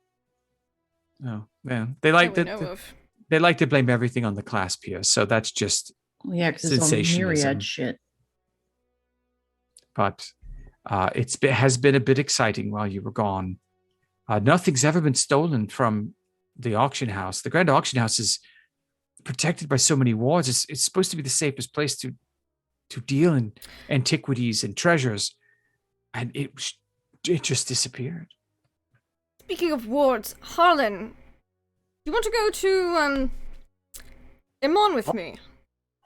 Oh, yeah. They like to blame everything on the class peers, so that's just because it's all myriad shit. But it has been a bit exciting while you were gone. Nothing's ever been stolen from the auction house. The Grand Auction House is protected by so many wards. It's supposed to be the safest place to deal in antiquities and treasures, and it just disappeared. Speaking of wards, Harlan, you want to go to Imon with me?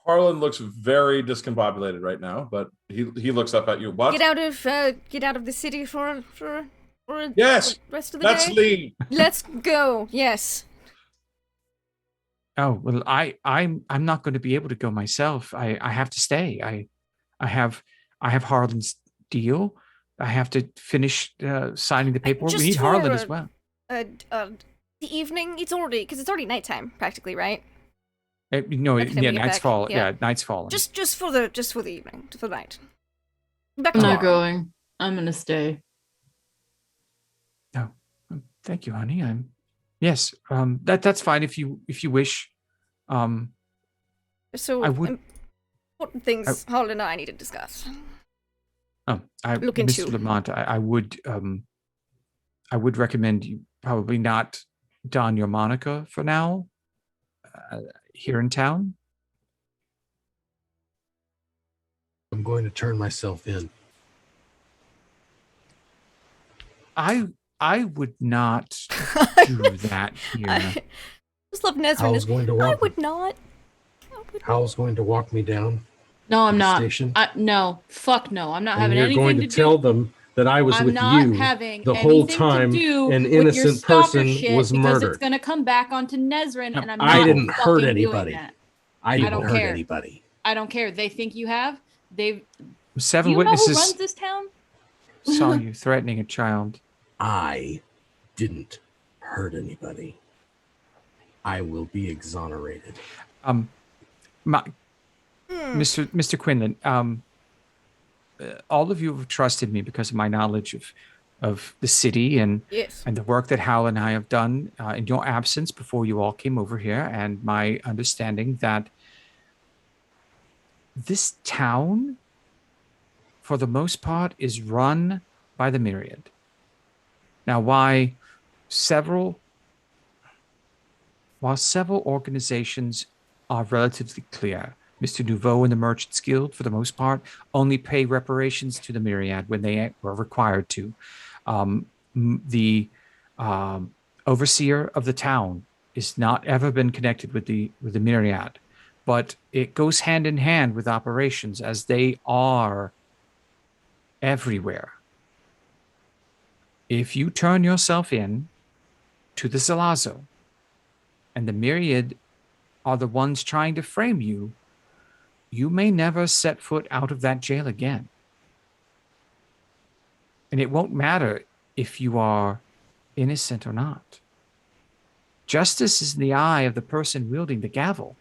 Harlan looks very discombobulated right now, but he looks up at you. What? Get out of the city for yes. The rest of the let's day. Leave. Let's go. Yes. Oh well, I'm not going to be able to go myself. I have to stay. I have I have Harlan's deal. I have to finish signing the paperwork. We just need Harlan for, as well. The evening, it's already nighttime, practically, right? No, By the time we get night's back, fall. yeah. Yeah, night's falling. Just for the evening, for the night. Back I'm tomorrow. not going. I'm gonna stay. Oh, thank you, honey. Yes. That's fine if you wish. So I would. important things Harlan and I need to discuss. Mr. into. Lamont, I would recommend you probably not don your moniker for now here in town. I'm going to turn myself in. I would not do that here. I just love Nezrin. Hal's going to I walk. would not. Hal's going to walk me down. No, I'm to the not. Station. No, fuck no. I'm not And having you're anything going to to tell them that I was I'm with not you having the whole anything time to do an with your innocent stalker person shit was because murdered. it's going to come back onto Nezrin, No, and I'm I not didn't hurt fucking doing anybody. that. I didn't don't hurt care. anybody. I don't care. They think you have. Do 7 you know who witnesses runs this town? saw you threatening a child. I didn't hurt anybody. I will be exonerated. Mr. Quinlan, all of you have trusted me because of my knowledge of the city and Yes. the work that Hal and I have done in your absence before you all came over here, and my understanding that this town, for the most part, is run by the Myriad. Now, while several organizations are relatively clear, Mr. Nouveau and the Merchants Guild, for the most part, only pay reparations to the Myriad when they were required to. The overseer of the town is not ever been connected with the Myriad, but it goes hand in hand with operations as they are everywhere. If you turn yourself in to the Salazzo and the Myriad are the ones trying to frame you, you may never set foot out of that jail again. And it won't matter if you are innocent or not. Justice is in the eye of the person wielding the gavel.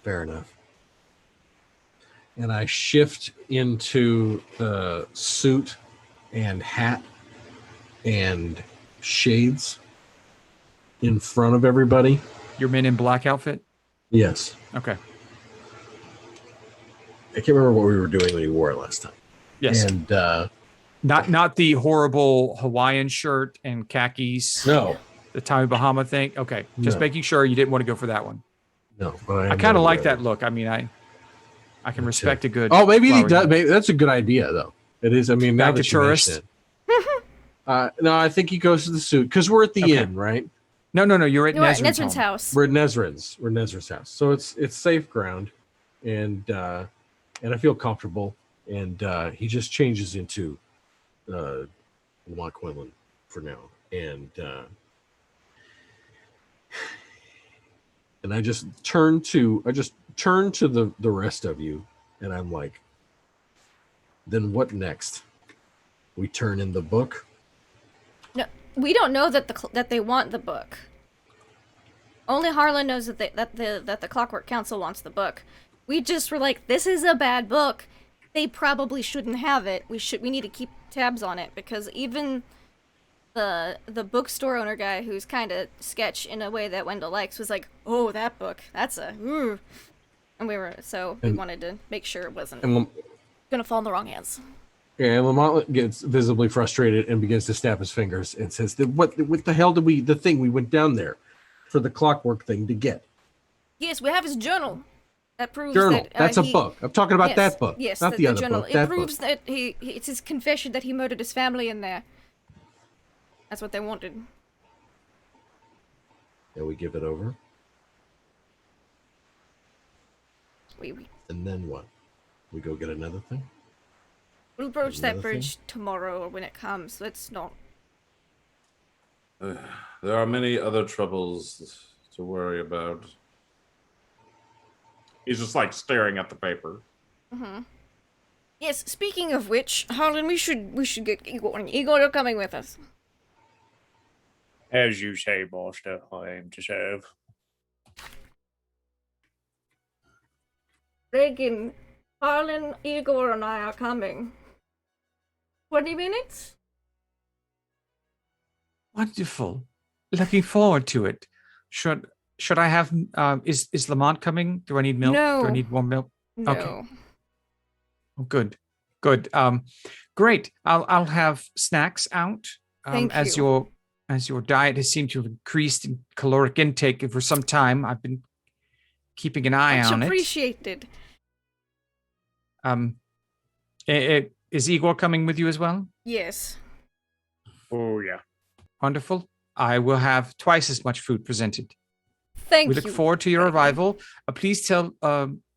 Fair enough. And I shift into the suit and hat and shades in front of everybody. Your Men in Black outfit? Yes. Okay. I can't remember what we were doing when you wore it last time. Yes. And not the horrible Hawaiian shirt and khakis. no. The Tommy Bahama thing. Okay. Just No. making sure you didn't want to go for that one. No. But I kind of like that look. I mean, I can respect a good. Oh, maybe he flower does. hat. Maybe that's a good idea, though. It is. I mean, now Back that to you tourist? mention it. No, I think he goes to the suit because we're at the Okay. inn, right? No. You're at You're at Nezrin's Nezrin's home. house. We're at Nezrin's. We're at Nezrin's house, so it's safe ground, and I feel comfortable. And he just changes into Lamont Quinlan for now, and I just turn to the rest of you, and I'm like, then what next? We turn in the book. No, we don't know that they want the book. Only Harlan knows that the Clockwork Council wants the book. We just were like, this is a bad book. They probably shouldn't have it. We need to keep tabs on it because even the bookstore owner guy, who's kind of sketch in a way that Wendell likes, was like, oh, that book, that's a ooh. And we wanted to make sure it wasn't gonna fall in the wrong hands. Yeah, and Lamont gets visibly frustrated and begins to snap his fingers and says, "What the hell did we? The thing we went down there for the clockwork thing to get? Yes, we have his journal. That proves Journal. that That's a book. I'm talking about that book. Yes, not the other journal. book. It That proves book. that it's his confession that he murdered his family in there. That's what they wanted. And we give it over. We And then what? We go get another thing. we'll broach that Another bridge tomorrow or when it comes. Let's not. There are many other troubles to worry about. He's just like staring at the paper. Mm-hmm. Yes, speaking of which, Harlan, we should get Igor. Igor, you're coming with us. As you say, Master, I aim to serve. Reagan, Harlan, Igor, and I are coming. 20 minutes? Wonderful. Looking forward to it. Should I have is Lamont coming? Do I need milk? No. Do I need more milk? No. Okay. Oh, good. Great. I'll have snacks out. Thank as you. your diet has seemed to have increased in caloric intake for some time. I've been keeping an eye on Much it. appreciated. Is Igor coming with you as well? Yes. Oh, yeah. Wonderful. I will have twice as much food presented. Thank We you. look forward to your arrival. Please tell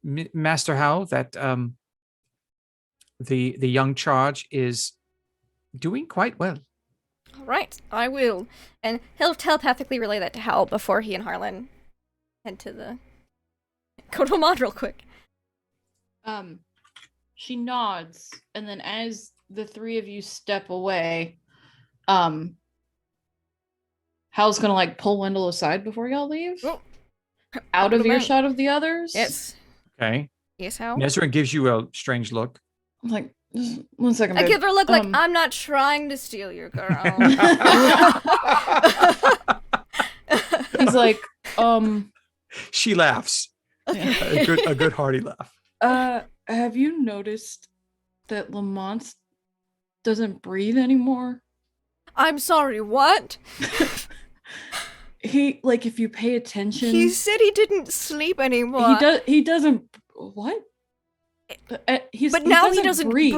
Master Howe that the young charge is doing quite well. All right, I will. And he'll telepathically relay that to Hal before he and Harlan head to the... Go to Lamont real quick. She nods, and then as the three of you step away, Hal's gonna like pull Wendell aside before y'all leave. Oh. Out of Lamont. earshot of the others. Yes. Okay. Yes, Hal? Nezrin gives you a strange look. I'm like, just 1 second. I babe. give her a look like, Um, I'm not trying to steal your girl. He's like, She laughs. A good hearty laugh. have you noticed that Lamont doesn't breathe anymore? I'm sorry, what? He, like, if you pay attention, He said he didn't sleep anymore. he doesn't, what? He Now he doesn't breathe?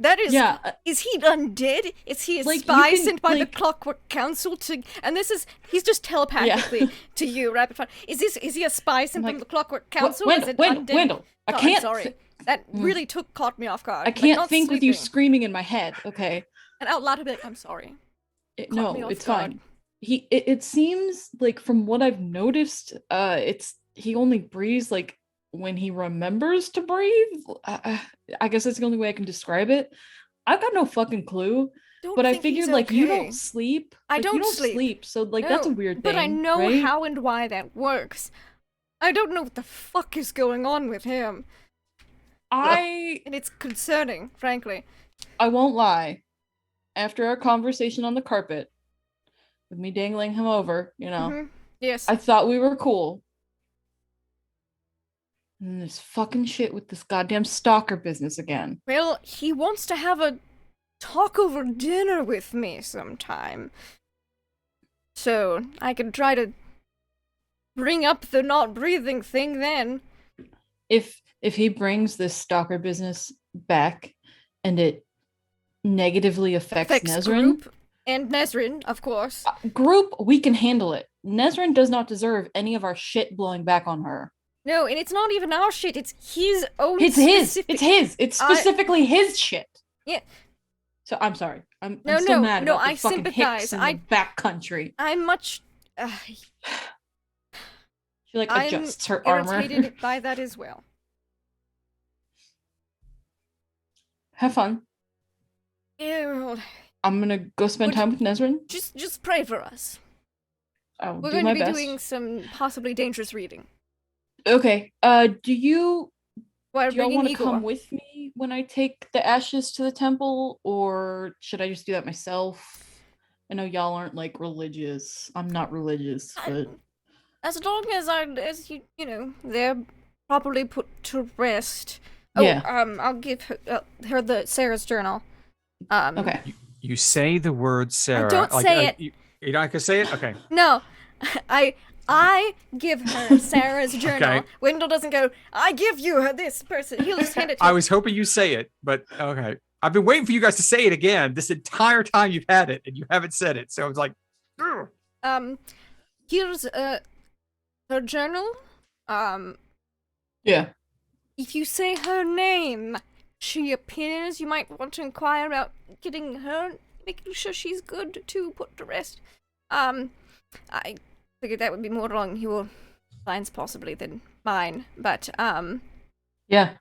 That is... Yeah. Is he undead? Is he a Like, you spy can, sent by the like- Clockwork Council to... And this is... He's just telepathically to you, rapid fire. Is he a spy sent Like, from the Clockwork Council? Wendell, is it Wendell, undead? Wendell, I Oh, I'm can't. sorry. That really caught me off guard. I can't not think with you sleeping. screaming in my head. Okay. And out loud, I'll be like, I'm sorry. Caught No, me off it's guard. fine. It seems like from what I've noticed, he only breathes like when he remembers to breathe. I guess that's the only way I can describe it. I've got no fucking clue, Don't but I think he's figured like you okay. don't sleep. I Like, don't you don't sleep. sleep, so like that's a No, weird thing. But I know right? how and why that works. I don't know what the fuck is going on with him. I And it's concerning, frankly. won't lie. After our conversation on the carpet, with me dangling him over, Mhm. Yes. I thought we were cool. And this fucking shit with this goddamn stalker business again. Well, he wants to have a talk over dinner with me sometime. So, I can try to bring up the not breathing thing then. If he brings this stalker business back and it negatively affects Nezrin, group and Nezrin, of course. group, we can handle it. Nezrin does not deserve any of our shit blowing back on her. No, and it's not even our shit, it's his own It's his. specific- It's his. It's specifically his shit. Yeah. So I'm sorry. I'm No, still no, mad no, about the I fucking sympathize. hicks in I- the back country. I'm much... She like I'm adjusts her armor. irritated by that as well. Have fun. Ew. I'm gonna go spend Would time with Nezrin. Just pray for us. I'll We're do going my to be best. doing some possibly dangerous reading. Okay. Do you While do y'all bringing want to Igor. come with me when I take the ashes to the temple, or should I just do that myself? I know y'all aren't like religious. I'm not religious, but As long as you know, they're properly put to rest. Oh, Yeah. I'll give her the Sarah's journal. okay. You say the word Sarah. don't say it. You're not gonna say it? Okay. No, I give her Sarah's journal. Okay. Wendell doesn't go, I give you her this person. He'll just hand it to I her. was hoping you say it, but okay. I've been waiting for you guys to say it again this entire time you've had it, and you haven't said it. So I was like, "Ugh." Here's her journal. Yeah. If you say her name, she appears. You might want to inquire about getting her, making sure she's good to put to rest. I figured that would be more along your lines possibly than mine, but, Yeah.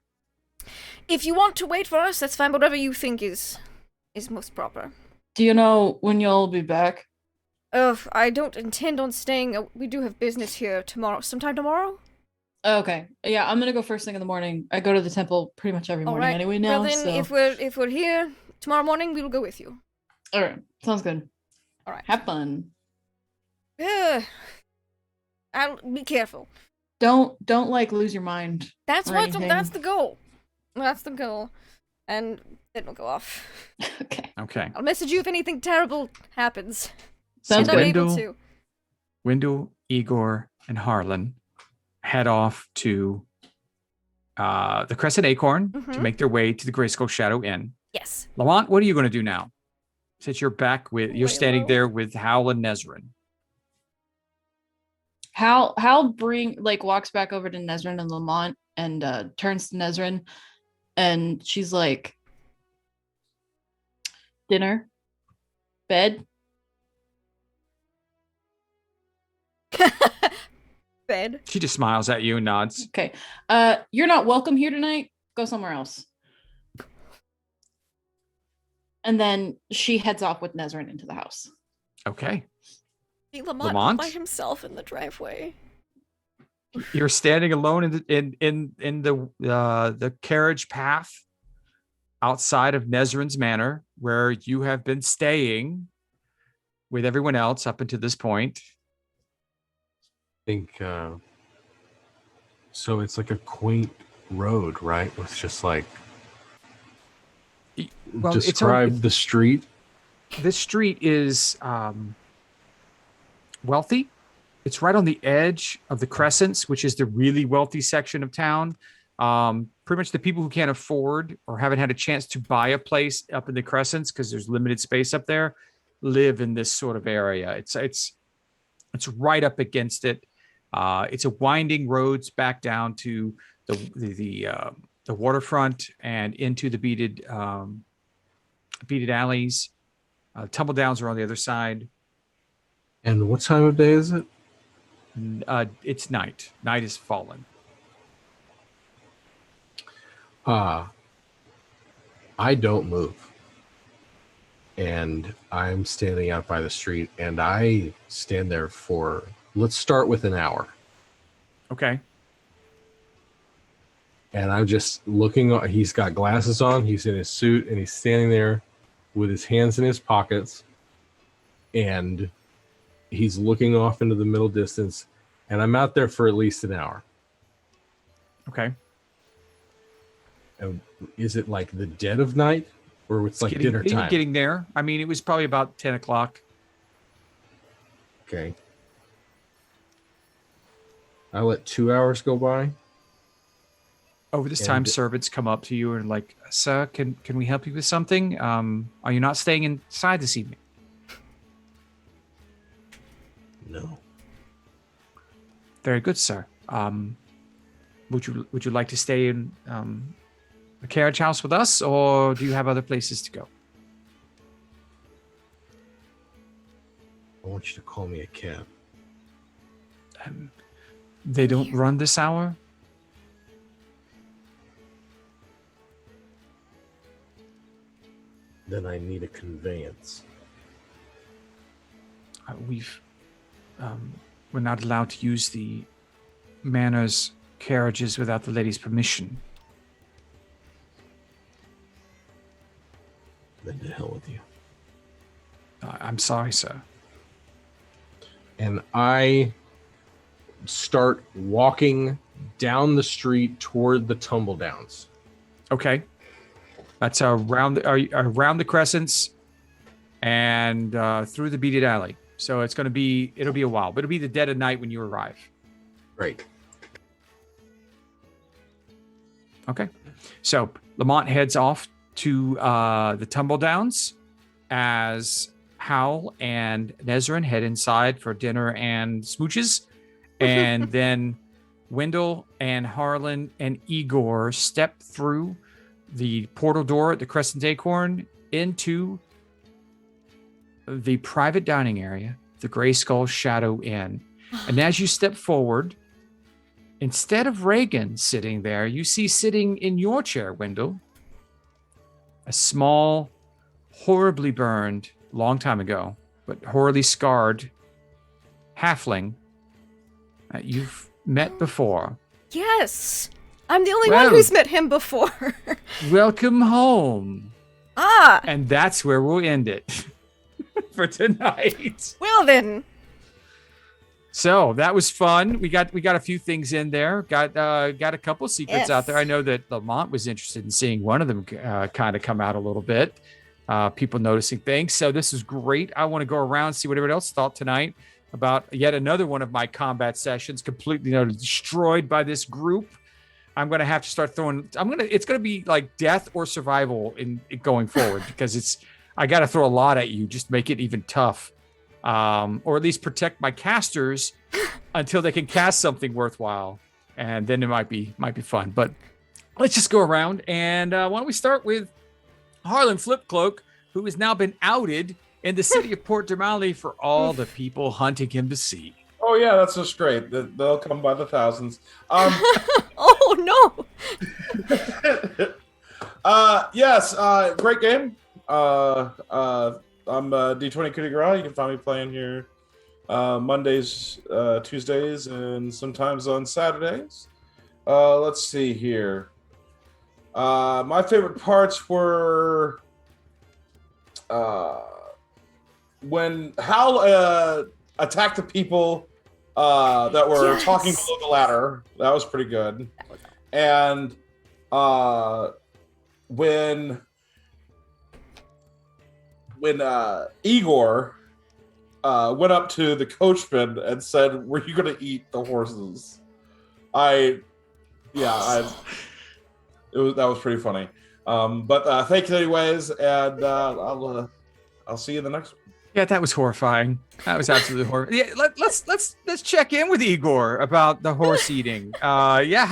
if you want to wait for us, that's fine. Whatever you think is most proper. Do you know when you'll be back? I don't intend on staying. We do have business here sometime tomorrow. Okay. Yeah, I'm gonna go first thing in the morning. I go to the temple pretty much every All morning right. anyway now. Well, then, So. if we're here tomorrow morning, we will go with you. All right. Sounds good. All right. Have fun. I'll be careful. Don't like lose your mind. That's or what. anything. That's the goal. That's the goal. And then we'll go off. Okay. Okay. I'll message you if anything terrible happens. Sounds and I'm good. able to. Wendell, Igor, and Harlan head off to the Crescent Acorn to Mhm. make their way to the Grayskull Shadow Inn. Yes. Lamont, what are you going to do now? Since you're back you're Lay standing low. there with Howl and Nezrin. Hal walks back over to Nezrin and Lamont and turns to Nezrin and she's like, dinner, bed. Bed. She just smiles at you and nods. Okay. You're not welcome here tonight. Go somewhere else. And then she heads off with Nezrin into the house. Okay. See Lamont Lamont? by himself in the driveway. You're standing alone in the carriage path outside of Nezrin's manor, where you have been staying with everyone else up until this point. I think so. It's like a quaint road, right? It's just like Well, describe the street. This street is wealthy. It's right on the edge of the Crescents, which is the really wealthy section of town. Pretty much the people who can't afford or haven't had a chance to buy a place up in the Crescents because there's limited space up there live in this sort of area. It's right up against it. It's a winding roads back down to the waterfront and into the beaded alleys. Tumble downs are on the other side. And what time of day is it? It's night. Night is fallen. I don't move. And I'm standing out by the street and I stand there for, let's start with an hour. Okay. And I'm just looking, he's got glasses on, he's in his suit, and he's standing there with his hands in his pockets. And he's looking off into the middle distance. And I'm out there for at least an hour. Okay. And is it like the dead of night? Or it's like dinner time? Getting there. I mean, it was probably about 10 o'clock. Okay. I let 2 hours go by. Over this time, servants come up to you and like, sir, can we help you with something? Are you not staying inside this evening? No. Very good, sir. Would you like to stay in the carriage house with us, or do you have other places to go? I want you to call me a cab. They don't run this hour? Then I need a conveyance. We're not allowed to use the manor's carriages without the lady's permission. Then to hell with you. I'm sorry, sir. And I start walking down the street toward the tumble downs. Okay. That's around the Crescents and through the beaded alley. So it'll be a while, but it'll be the dead of night when you arrive. Great. Okay. So Lamont heads off to the tumble downs as Howl and Nezrin head inside for dinner and smooches. And then Wendell and Harlan and Igor step through the portal door at the Crescent Acorn into the private dining area the Gray Skull Shadow Inn. And as you step forward, instead of Reagan sitting there, you see sitting in your chair, Wendell, a small, horribly burned, long time ago, but horribly scarred halfling that you've met before. Yes, I'm the only one who's met him before. Welcome home. Ah. And that's where we'll end it for tonight. Well then. So that was fun. We got a few things in there. Got a couple secrets out there. I know that Lamont was interested in seeing one of them kind of come out a little bit. People noticing things. So this is great. I want to go around and see what everybody else thought tonight about yet another one of my combat sessions, completely destroyed by this group. I'm going to have to start throwing. It's going to be like death or survival in going forward because I got to throw a lot at you, just make it even tough, or at least protect my casters until they can cast something worthwhile, and then it might be fun. But let's just go around and why don't we start with Harlan Flipcloak, who has now been outed in the city of Port Dermally for all the people hunting him to see. Oh yeah, that's just great. They'll come by the thousands. Oh no. Yes. Great game. I'm D20 Kitty Girl. You can find me playing here Mondays, Tuesdays, and sometimes on Saturdays. Let's see here. My favorite parts were when Hal attacked the people that were talking below the ladder. That was pretty good. And when Igor went up to the coachman and said, "Were you going to eat the horses?" That was pretty funny. But thank you anyways, and I'll see you in the next one. Yeah, that was horrifying. That was absolutely horrifying. Yeah, let's check in with Igor about the horse eating. How you ate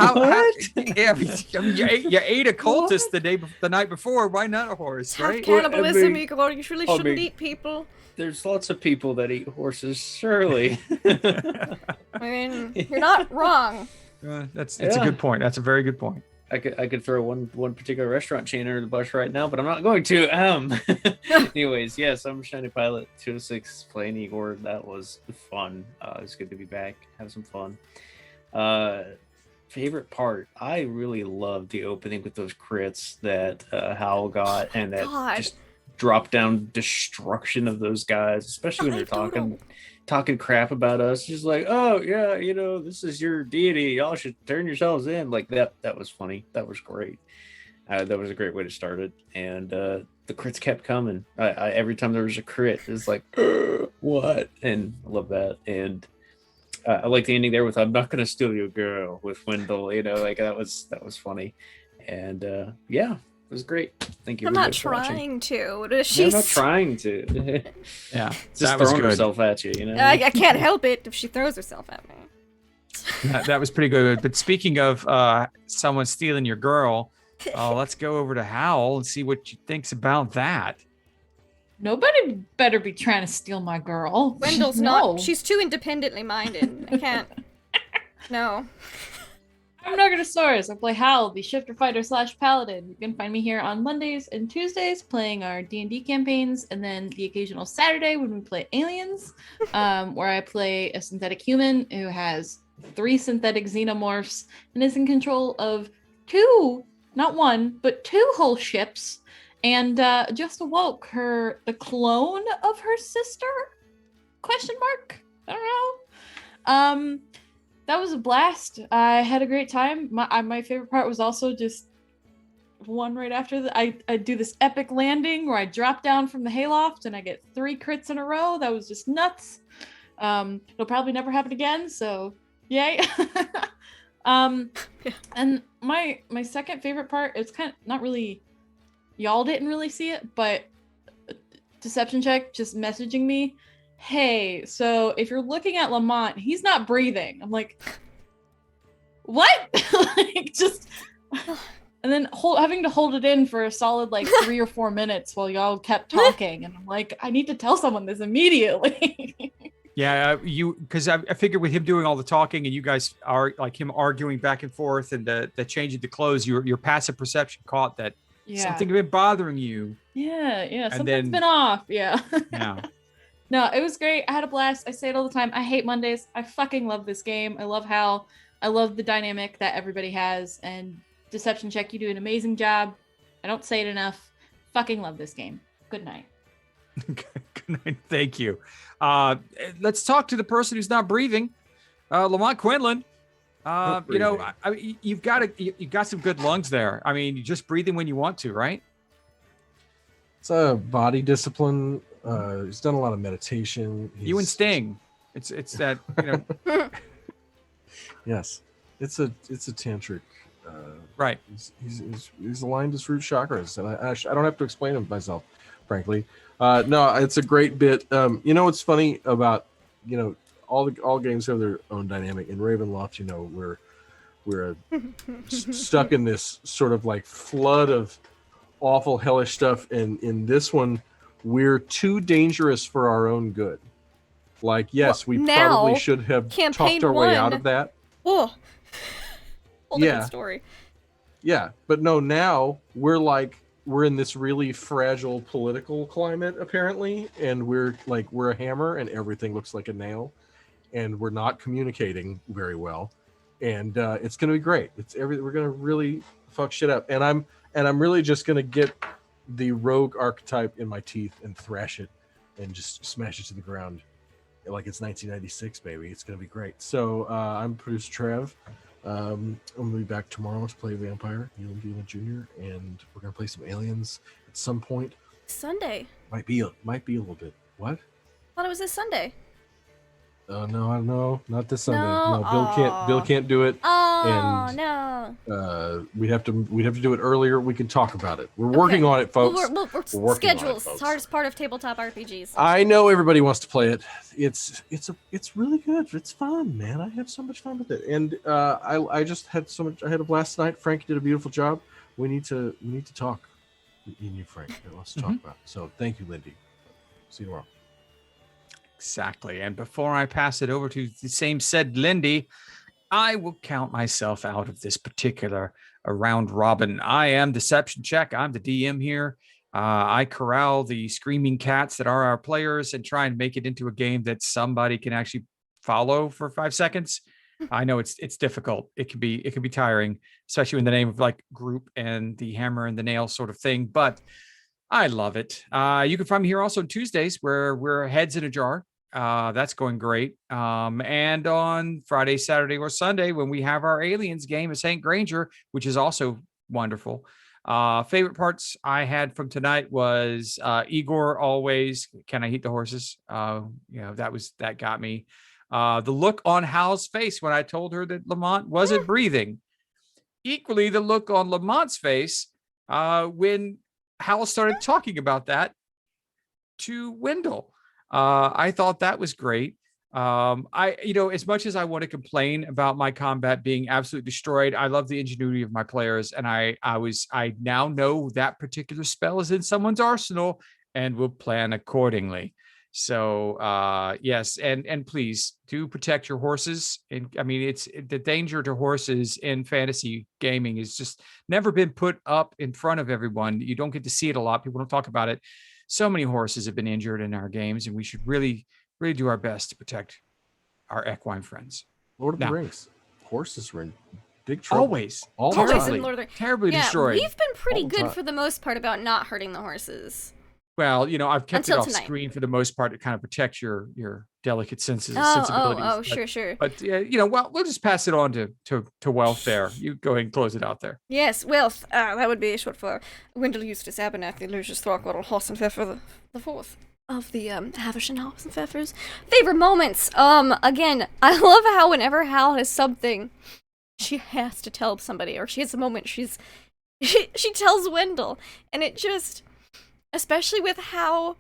a cultist the night before. Why not a horse, right? Cannibalism, Igor. You really shouldn't eat people. There's lots of people that eat horses, surely. I mean, you're not wrong. That's a good point. That's a very good point. I could throw one particular restaurant chain under the bus right now, but I'm not going to. Anyways, yes, I'm Shiny Pilot 206 playing Igor. That was fun. It's good to be back. Have some fun. Favorite part? I really loved the opening with those crits that Hal got, and that just drop down destruction of those guys, especially when they're talking crap about us, just like, oh yeah, this is your deity, y'all should turn yourselves in. Like that was funny. That was great. That was a great way to start it. And the crits kept coming. I every time there was a crit, it's like, what? And I love that. And I like the ending there with "I'm not gonna steal your girl" with Wendell. That was funny. And it was great. Thank you. I'm not trying to. I'm not trying to. Yeah, just throwing herself at you. I can't help it if she throws herself at me. That was pretty good. But speaking of someone stealing your girl, let's go over to Hal and see what she thinks about that. Nobody better be trying to steal my girl. Wendell's not. She's too independently minded. I can't. No. I'm Nargatosaurus. I play Hal, the shifter fighter / paladin. You can find me here on Mondays and Tuesdays playing our D&D campaigns, and then the occasional Saturday when we play Aliens, where I play a synthetic human who has 3 synthetic xenomorphs and is in control of 2, not 1, but 2 whole ships, and just awoke the clone of her sister? ? I don't know. That was a blast. I had a great time. My favorite part was also just one right after that. I do this epic landing where I drop down from the hayloft and I get 3 crits in a row. That was just nuts. It'll probably never happen again, so yay. And my second favorite part, it's kind of not really, y'all didn't really see it, but deception check just messaging me, "Hey, so if you're looking at Lamont, he's not breathing." I'm like, what? And then having to hold it in for a solid 3 or 4 minutes while y'all kept talking. And I'm like, I need to tell someone this immediately. Yeah, because I figured with him doing all the talking and you guys are like him arguing back and forth and the changing the clothes, your passive perception caught that something had been bothering you. Yeah. And Something's then- been off. Yeah. Yeah. No, it was great. I had a blast. I say it all the time. I hate Mondays. I fucking love this game. I love the dynamic that everybody has. And Deception Check, you do an amazing job. I don't say it enough. Fucking love this game. Good night. Good night. Thank you. Let's talk to the person who's not breathing. Lamont Quinlan. You know, you've got some good lungs there. I mean, you're just breathing when you want to, right? It's a body discipline. He's done a lot of meditation. You and Sting. It's that, you know. Yes, it's a tantric. Right. He's aligned his root chakras, and I don't have to explain it myself, frankly. No, it's a great bit. You know what's funny about, you know, all games have their own dynamic. In Ravenloft, you know, we're stuck in this sort of like flood of awful hellish stuff, and in this one, we're too dangerous for our own good. Like, yes, we probably should have talked our way out of that. Oh, whole Yeah. different story. Yeah, but no, now we're in this really fragile political climate apparently, and we're a hammer and everything looks like a nail, and we're not communicating very well, and it's gonna be great. We're gonna really fuck shit up, and I'm really just gonna get the rogue archetype in my teeth and thrash it and just smash it to the ground like it's 1996, baby. It's gonna be great. So I'm producer Trev. I'm gonna be back tomorrow to play Vampire, Neil Jr., and we're gonna play some aliens at some point. Sunday. Might be a little bit. What? I thought it was this Sunday. No, not this Sunday. No? No, Bill can't do it. Oh, And- no. We'd have to do it earlier. We can talk about it. We're working on it, folks. We're We're working on it, schedules. folks. It's hardest part of tabletop RPGs. I know everybody wants to play it. It's really good. It's fun, man. I have so much fun with it, and I just had so much. I had a blast tonight. Frank did a beautiful job. We need to talk. You, Frank. Let's talk about it. So thank you, Lindy. See you tomorrow. Exactly. And before I pass it over to the same said Lindy, I will count myself out of this particular round robin. I am Deception Check. I'm the DM here. I corral the screaming cats that are our players and try and make it into a game that somebody can actually follow for 5 seconds. I know it's difficult. It can be tiring, especially in the name of like group and the hammer and the nail sort of thing. But I love it. You can find me here also on Tuesdays where we're heads in a jar. That's going great. And on Friday, Saturday, or Sunday when we have our aliens game at St. Granger, which is also wonderful. Favorite parts I had from tonight was Igor always, can I eat the horses? That got me. The look on Hal's face when I told her that Lamont wasn't breathing. Equally, the look on Lamont's face when Hal started talking about that to Wendell. I thought that was great. As much as I want to complain about my combat being absolutely destroyed, I love the ingenuity of my players, and I now know that particular spell is in someone's arsenal and will plan accordingly. So yes, and please do protect your horses. And I mean, it's the danger to horses in fantasy gaming is just never been put up in front of everyone. You don't get to see it a lot. People don't talk about it. So many horses have been injured in our games, and we should really do our best to protect our equine friends. Lord of the Rings. Horses are in big trouble. Always in Lord of the terribly Yeah, destroyed. we've been pretty All the good time. for the most part about not hurting the horses. Well, I've kept Until it off tonight. screen for the most part to kind of protect your delicate sensibilities. Oh, But- sure. But we'll just pass it on to Wealth there. You go ahead and close it out there. Yes, Wealth. That would be short for Wendell Eustace Abernathy, Lucius Throckwaddle, Horse and Pfeffer the fourth of the Havisham Horse and Pfeffers. Favorite moments. Again, I love how whenever Hal has something, she has to tell somebody, or she has a moment, she tells Wendell, and it just, especially with how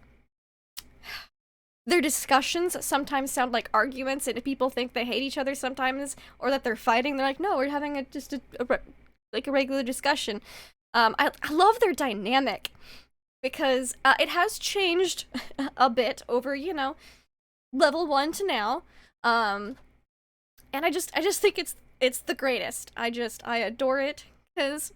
their discussions sometimes sound like arguments, and people think they hate each other sometimes, or that they're fighting. They're like, no, we're having a regular discussion. I love their dynamic because it has changed a bit over, level 1 to now. And I just think it's the greatest. I adore it, because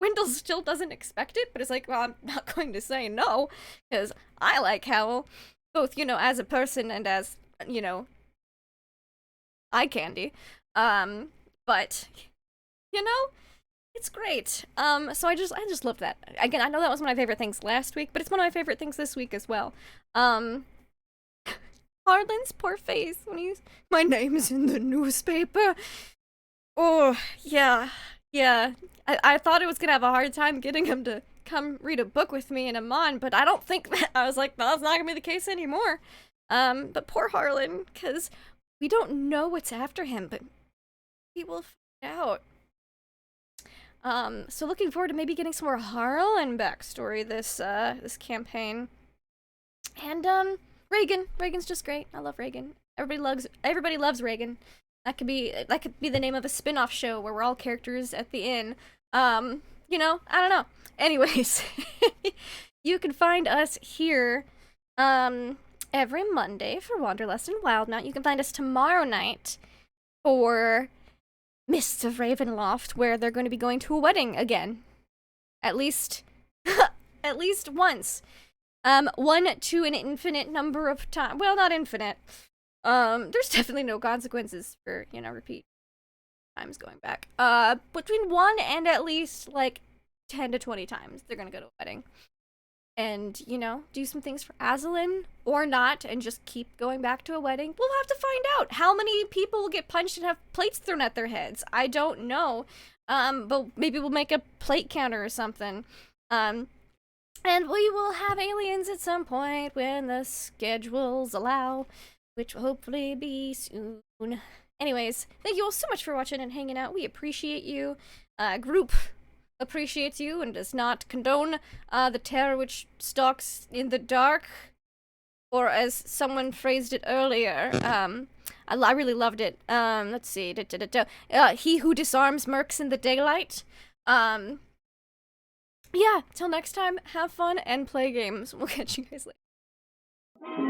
Wendell still doesn't expect it, but it's like, well, I'm not going to say no, because I like Howl, both, as a person and as, eye candy. But, it's great. So I just love that. Again, I know that was one of my favorite things last week, but it's one of my favorite things this week as well. Harlan's poor face when he's, my name's in the newspaper. Oh, yeah. I thought I was gonna have a hard time getting him to come read a book with me in Amman, but I don't think that, I was like, no, that's not gonna be the case anymore. But poor Harlan, because we don't know what's after him, but we will find out. So looking forward to maybe getting some more Harlan backstory this campaign. And, Reagan's just great. I love Reagan. Everybody loves Reagan. That could be the name of a spin-off show where we're all characters at the inn. I don't know. Anyways, you can find us here, every Monday for Wanderlust and Wildemount. You can find us tomorrow night for Mists of Ravenloft, where they're going to be going to a wedding again. At least once. One to an infinite number of times. Well, not infinite. There's definitely no consequences for, repeat times going back. Between 1 and at least, 10 to 20 times they're gonna go to a wedding. And, do some things for Azalin, or not, and just keep going back to a wedding. We'll have to find out how many people will get punched and have plates thrown at their heads. I don't know. But maybe we'll make a plate counter or something. And we will have aliens at some point when the schedules allow, which will hopefully be soon. Anyways, thank you all so much for watching and hanging out. We appreciate you. Group appreciates you and does not condone the terror which stalks in the dark. Or as someone phrased it earlier, I really loved it. Let's see. He who disarms murks in the daylight. Yeah, till next time, have fun and play games. We'll catch you guys later.